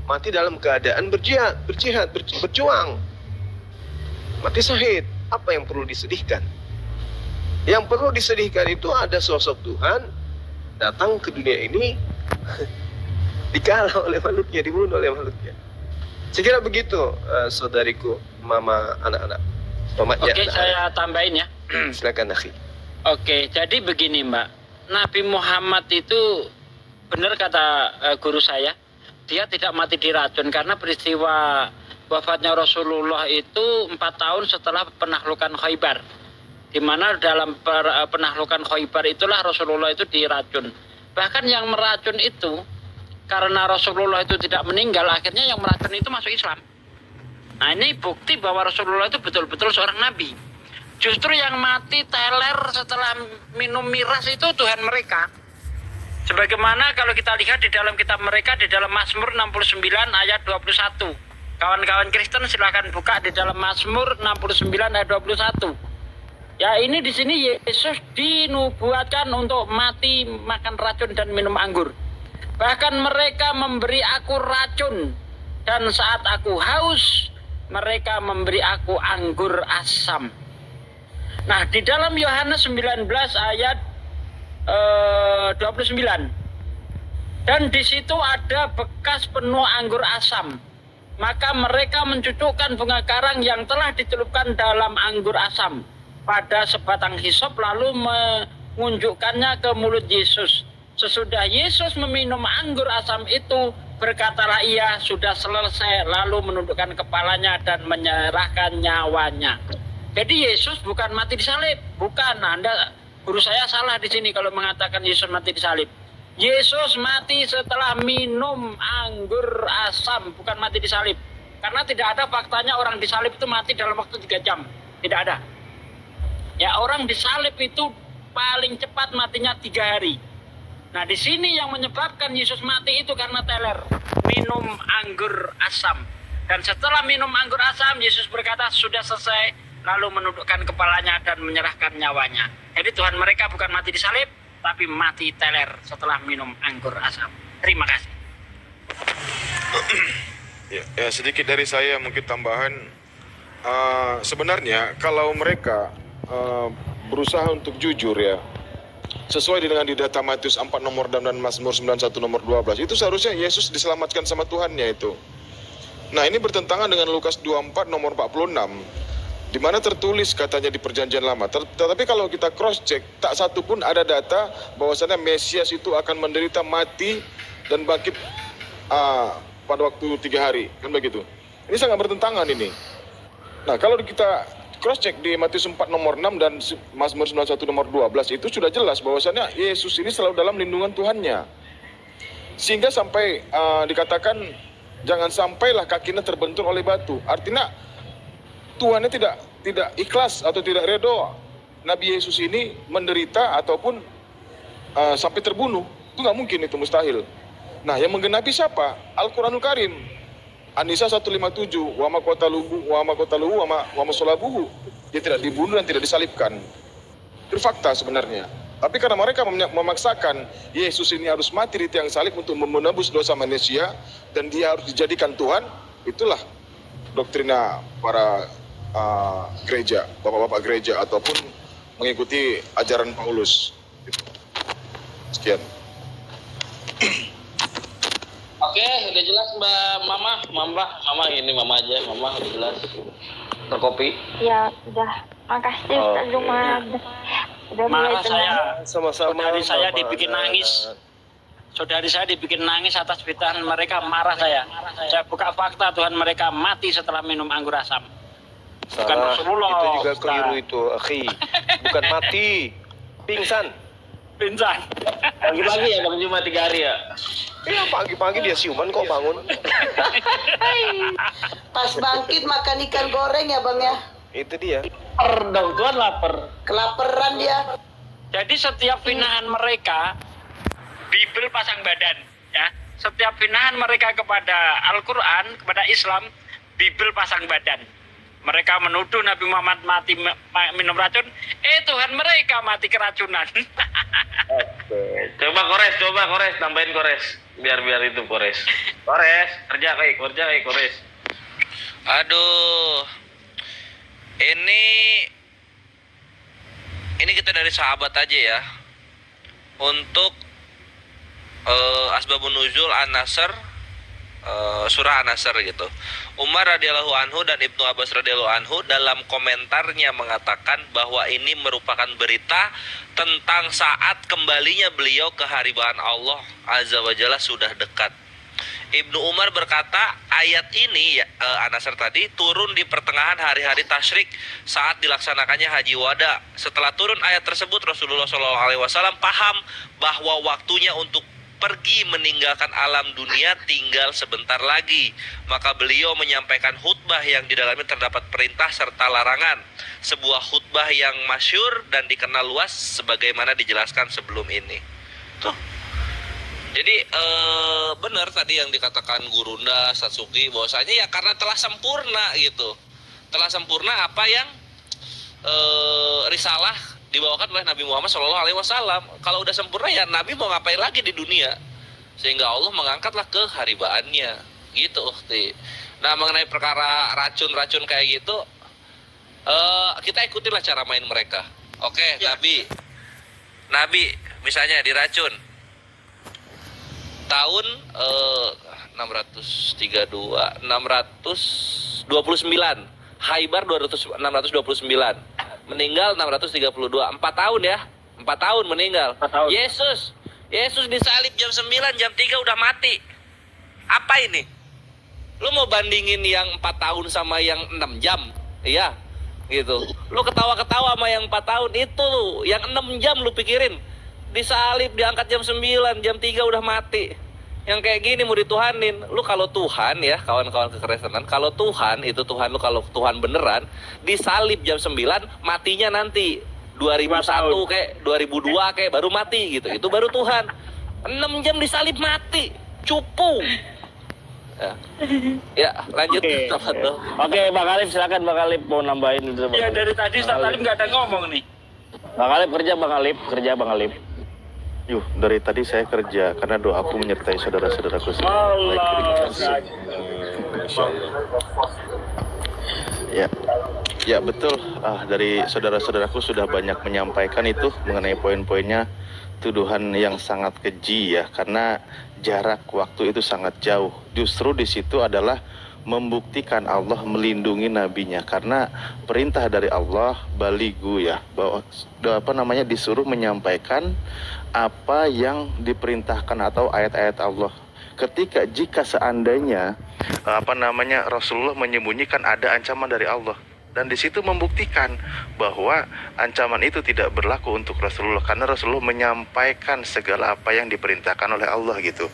mati dalam keadaan berjuang, mati syahid. Apa yang perlu disedihkan? Yang perlu disedihkan itu ada sosok Tuhan datang ke dunia ini dikalah oleh makhluknya, dibunuh oleh makhluknya. Saya kira begitu, saudariku, mama, anak-anak. Mamaknya, Oke, saya tambahin ya. Silakan, akhi. Oke, jadi begini Mbak, Nabi Muhammad itu benar kata guru saya, dia tidak mati diracun karena peristiwa wafatnya Rasulullah itu 4 tahun setelah penaklukan Khaybar, di mana dalam penaklukan Khaybar itulah Rasulullah itu diracun. Bahkan yang meracun itu karena Rasulullah itu tidak meninggal, akhirnya yang meracun itu masuk Islam. Nah, ini bukti bahwa Rasulullah itu betul-betul seorang nabi. Justru yang mati teler setelah minum miras itu Tuhan mereka. Sebagaimana kalau kita lihat di dalam kitab mereka, di dalam Mazmur 69 ayat 21. Kawan-kawan Kristen silakan buka di dalam Mazmur 69 ayat 21. Ya, ini di sini Yesus dinubuatkan untuk mati makan racun dan minum anggur. Bahkan mereka memberi aku racun, dan saat aku haus mereka memberi aku anggur asam. Nah, di dalam Yohanes 19 ayat 29. Dan di situ ada bekas penuh anggur asam. Maka mereka mencucukkan bunga karang yang telah dicelupkan dalam anggur asam pada sebatang hisop, lalu mengunjukkannya ke mulut Yesus. Sesudah Yesus meminum anggur asam itu, berkatalah ia, sudah selesai, lalu menundukkan kepalanya dan menyerahkan nyawanya. Jadi Yesus bukan mati disalib, bukan. Anda, guru saya salah di sini kalau mengatakan Yesus mati disalib. Yesus mati setelah minum anggur asam, bukan mati disalib. Karena tidak ada faktanya orang disalib itu mati dalam waktu 3 jam. Tidak ada. Ya, orang disalib itu paling cepat matinya 3 hari. Nah, di sini yang menyebabkan Yesus mati itu karena teler, minum anggur asam. Dan setelah minum anggur asam, Yesus berkata, sudah selesai, lalu menundukkan kepalanya dan menyerahkan nyawanya. Jadi Tuhan mereka bukan mati disalib, tapi mati teler setelah minum anggur asam. Terima kasih. Ya, sedikit dari saya mungkin tambahan. Sebenarnya kalau mereka berusaha untuk jujur ya, sesuai dengan di data Matius 4 nomor 6 dan Mazmur 91 nomor 12, itu seharusnya Yesus diselamatkan sama Tuhannya itu. Nah, ini bertentangan dengan Lukas 24 nomor 46, di mana tertulis katanya di perjanjian lama. Tetapi kalau kita cross check, tak satu pun ada data bahwasannya Mesias itu akan menderita, mati dan bangkit pada waktu 3 hari, kan begitu. Ini sangat bertentangan ini. Nah, kalau kita cross check di Matius 4 nomor 6 dan Mazmur 91 nomor 12, itu sudah jelas bahwasannya Yesus ini selalu dalam lindungan Tuhannya. Sehingga sampai dikatakan jangan sampailah kakinya terbentur oleh batu. Artinya Tuhannya tidak ikhlas atau tidak redo Nabi Yesus ini menderita ataupun sampai terbunuh. Itu nggak mungkin, itu mustahil. Nah, yang menggenapi siapa? Al-Quranul Karim. An-Nisa 157, wa ma qataluhu wa ma salabuhu. Dia tidak dibunuh dan tidak disalibkan. Itu fakta sebenarnya. Tapi karena mereka memaksakan Yesus ini harus mati di tiang salib untuk menebus dosa manusia dan dia harus dijadikan Tuhan, itulah doktrina para gereja, bapak-bapak gereja ataupun mengikuti ajaran Paulus. Sekian. Oke, udah jelas Mbak Mama ini Mama aja, Mama udah jelas. Terkopi. Ya, sudah. Makasih Ustaz Jumad. Udah mulai Marah saya, Sama-sama. saudari saya dibikin nangis. Saudari saya dibikin nangis atas fitnah mereka, marah saya. Saya buka fakta, Tuhan mereka mati setelah minum anggur asam. Bukan Salah, Rasulullah. itu juga Ustaz. keliru itu, akhi. Bukan mati, pingsan. Pingsan. Pagi-pagi ya Bang Juma 3 hari ya. Iya, pagi-pagi dia siuman kok bangun. Pas bangkit makan ikan goreng ya bang ya. Itu dia. Dong, Tuhan lapar. Kelaparan dia. Jadi setiap finahan mereka, Bible pasang badan, ya. Setiap finahan mereka kepada Al-Quran, kepada Islam, Bible pasang badan. Mereka menuduh Nabi Muhammad mati minum racun. Tuhan mereka mati keracunan. Coba kores, tambahin kores. Biar itu kores. Kerja kayak kores. Aduh. Ini kita dari sahabat aja ya. Untuk Asbabun Nuzul An-Nasr, surah An-Nasr gitu. Umar radhiyallahu anhu dan Ibnu Abbas radhiyallahu anhu dalam komentarnya mengatakan bahwa ini merupakan berita tentang saat kembalinya beliau ke hariban Allah Azza wa Jalla sudah dekat. Ibnu Umar berkata, ayat ini An-Nasr tadi turun di pertengahan hari-hari tasyrik saat dilaksanakannya Haji Wada. Setelah turun ayat tersebut, Rasulullah SAW paham bahwa waktunya untuk pergi meninggalkan alam dunia tinggal sebentar lagi. Maka beliau menyampaikan khutbah yang di dalamnya terdapat perintah serta larangan. Sebuah khutbah yang masyhur dan dikenal luas sebagaimana dijelaskan sebelum ini. Tuh. Jadi benar tadi yang dikatakan Gurunda Satsuki bahwasanya ya karena telah sempurna gitu. Telah sempurna apa yang risalah dibawakan oleh Nabi Muhammad SAW. Kalau udah sempurna ya Nabi mau ngapain lagi di dunia, sehingga Allah mengangkatlah ke haribaannya gitu. Nah mengenai perkara racun-racun kayak gitu, kita ikutinlah cara main mereka. Oke ya. Nabi misalnya diracun tahun 629, Khaybar 629, meninggal 632, 4 tahun ya, 4 tahun meninggal. 4 tahun. Yesus disalib jam 9, jam 3 udah mati. Apa ini? Lu mau bandingin yang 4 tahun sama yang 6 jam? Iya, gitu. Lu ketawa-ketawa sama yang 4 tahun itu, yang 6 jam lu pikirin. Disalib, diangkat jam 9, jam 3 udah mati. Yang kayak gini mau dituhanin. Lu kalau Tuhan ya, kawan-kawan kekristenan, kalau Tuhan itu Tuhan lu, kalau Tuhan beneran disalib jam 9, matinya nanti 2001 kayak 2002 kayak baru mati gitu. Itu baru Tuhan. 6 jam disalib mati. Cupu. Ya, lanjut. Oke, Bang Alif silakan Bang Alif mau nambahin itu. Ya dari tadi Ustaz Alif nggak ada ngomong nih. Bang Alif kerja Bang Alif. Yuh, dari tadi saya kerja karena doaku menyertai saudara-saudaraku semua. Ya betul. Dari saudara-saudaraku sudah banyak menyampaikan itu mengenai poin-poinnya, tuduhan yang sangat keji ya, karena jarak waktu itu sangat jauh. Justru di situ adalah membuktikan Allah melindungi nabinya, karena perintah dari Allah baligu ya, bahwa disuruh menyampaikan apa yang diperintahkan atau ayat-ayat Allah. Jika seandainya Rasulullah menyembunyikan ada ancaman dari Allah, dan di situ membuktikan bahwa ancaman itu tidak berlaku untuk Rasulullah, karena Rasulullah menyampaikan segala apa yang diperintahkan oleh Allah gitu.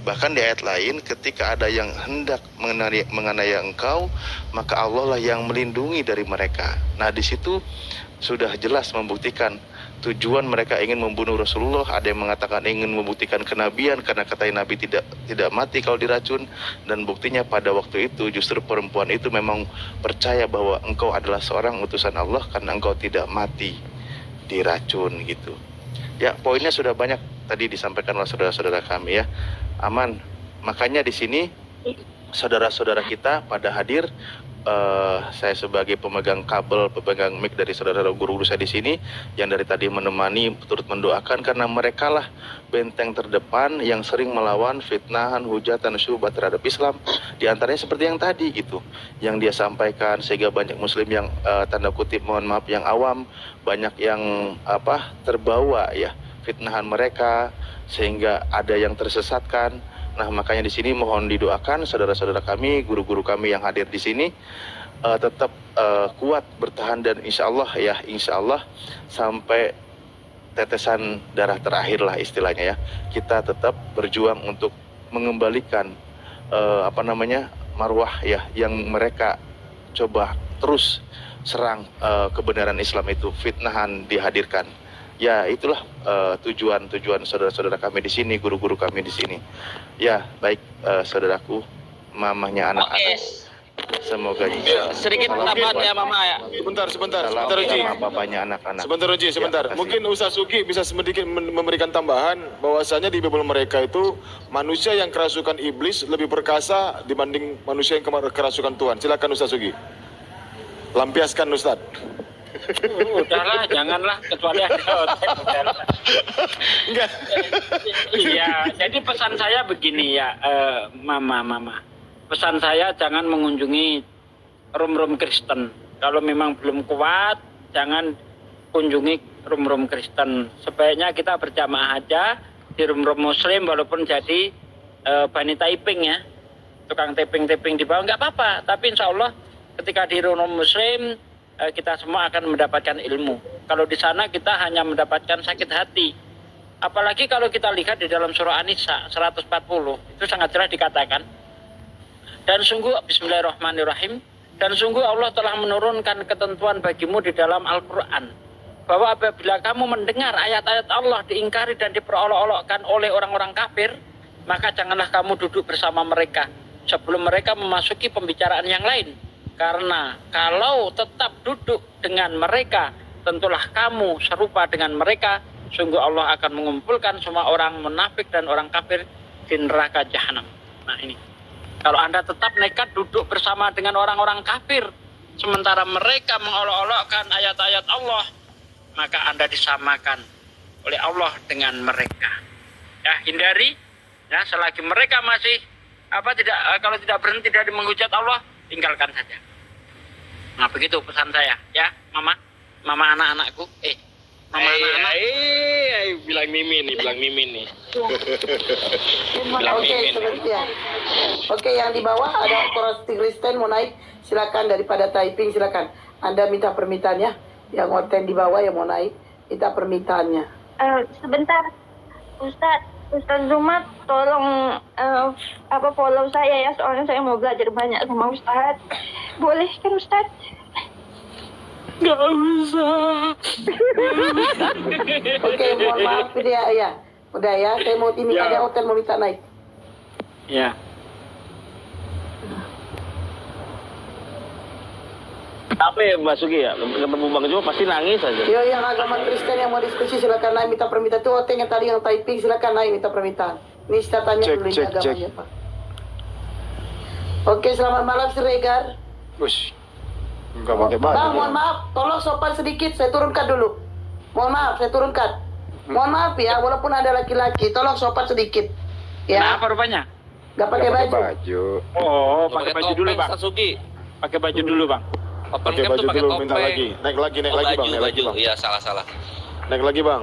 Bahkan di ayat lain, ketika ada yang hendak menganiaya engkau, maka Allah lah yang melindungi dari mereka. Nah di situ sudah jelas membuktikan tujuan mereka ingin membunuh Rasulullah. Ada yang mengatakan ingin membuktikan kenabian karena katanya Nabi tidak mati kalau diracun, dan buktinya pada waktu itu justru perempuan itu memang percaya bahwa engkau adalah seorang utusan Allah karena engkau tidak mati diracun gitu. Ya, poinnya sudah banyak tadi disampaikan oleh saudara-saudara kami ya. Aman. Makanya di sini saudara-saudara kita pada hadir. Saya sebagai pemegang kabel, pemegang mic dari saudara guru-guru saya di sini yang dari tadi menemani, turut mendoakan, karena mereka lah benteng terdepan yang sering melawan fitnahan, hujatan, syubhat terhadap Islam. Di antaranya seperti yang tadi itu yang dia sampaikan, sehingga banyak muslim yang tanda kutip mohon maaf yang awam, banyak yang terbawa ya fitnahan mereka, sehingga ada yang tersesatkan. Nah makanya di sini mohon didoakan saudara-saudara kami, guru-guru kami yang hadir di sini tetap kuat bertahan, dan insya Allah sampai tetesan darah terakhir lah istilahnya ya, kita tetap berjuang untuk mengembalikan marwah ya yang mereka coba terus serang kebenaran Islam itu, fitnahan dihadirkan. Ya itulah tujuan saudara-saudara kami di sini, guru-guru kami di sini. Ya baik saudaraku, mamahnya anak-anak. Semoga bisa. Sedikit tambahan ya Mama ya. Sebentar Salam Uji. sama bapaknya anak-anak. Sebentar. Ya, Mungkin Ustaz Sugi bisa sedikit memberikan tambahan bahwasanya di Bible mereka itu manusia yang kerasukan iblis lebih perkasa dibanding manusia yang kerasukan Tuhan. Silakan Ustaz Sugi. Lampiaskan Ustaz. Udahlah, janganlah kecuali ada hotel. Enggak. Iya, jadi pesan saya begini ya, Mama. Pesan saya jangan mengunjungi rum-rum Kristen. Kalau memang belum kuat, jangan kunjungi rum-rum Kristen. Sebaiknya kita berjamaah aja di rum-rum Muslim, walaupun jadi Bani Taiping ya, tukang taping-taping di bawah nggak apa-apa. Tapi insya Allah ketika di rum-rum Muslim kita semua akan mendapatkan ilmu. Kalau di sana kita hanya mendapatkan sakit hati. Apalagi kalau kita lihat di dalam surah An-Nisa 140, itu sangat jelas dikatakan. Dan sungguh, bismillahirrahmanirrahim, dan sungguh Allah telah menurunkan ketentuan bagimu di dalam Al-Quran. Bahwa apabila kamu mendengar ayat-ayat Allah diingkari dan diperolok-olokkan oleh orang-orang kafir, maka janganlah kamu duduk bersama mereka sebelum mereka memasuki pembicaraan yang lain. Karena kalau tetap duduk dengan mereka, tentulah kamu serupa dengan mereka. Sungguh Allah akan mengumpulkan semua orang munafik dan orang kafir di neraka jahanam. Nah ini, kalau Anda tetap nekat duduk bersama dengan orang-orang kafir, sementara mereka mengolok-olokkan ayat-ayat Allah, maka Anda disamakan oleh Allah dengan mereka. Ya, hindari. Ya, selagi mereka masih kalau tidak berhenti dari menghujat Allah, tinggalkan saja. Nah, begitu pesan saya, ya, Mama anak-anakku. Mama anak-anak. Bilang Mimin nih. Oke, sebentar. Oke, yang di bawah ada Kristen mau naik, silakan daripada typing silakan. Anda minta permintaannya. Yang orten di bawah yang mau naik, minta permintaannya. Sebentar, Ustaz Zuma, tolong follow saya ya, soalnya saya mau belajar banyak sama Ustaz. Boleh kan Ustaz? Gak usah. Oke, mohon maaf ya. Udah ya, saya mau ini Ya. ada hotel mau minta naik. Ya. Apa ya Mbak Sugi ya? Ketemu Bang Zuma pasti nangis aja. Yo, yang agama Kristen yang mau diskusi silakan naik minta permintaan. Tuh hotel yang tadi yang typing silakan naik minta permintaan. Ini kita tanya dulu ini agamanya Pak. Oke, selamat malam Siregar. Bus. Enggak pakai baju. Bang, mohon maaf, tolong sopan sedikit, saya turunkan dulu. Mohon maaf, saya turunkan. Mohon maaf ya, walaupun ada laki-laki, tolong sopan sedikit. Ya. Apa rupanya? Gak pakai baju. Oh, pakai baju dulu, Bang. Sasugi. Pakai baju dulu, Bang. Open Pakai cam baju tuh pakai dulu, topeng. minta lagi. Naik lagi, Bang. Naik lagi, baju. Bang. Iya, salah. Naik lagi, Bang.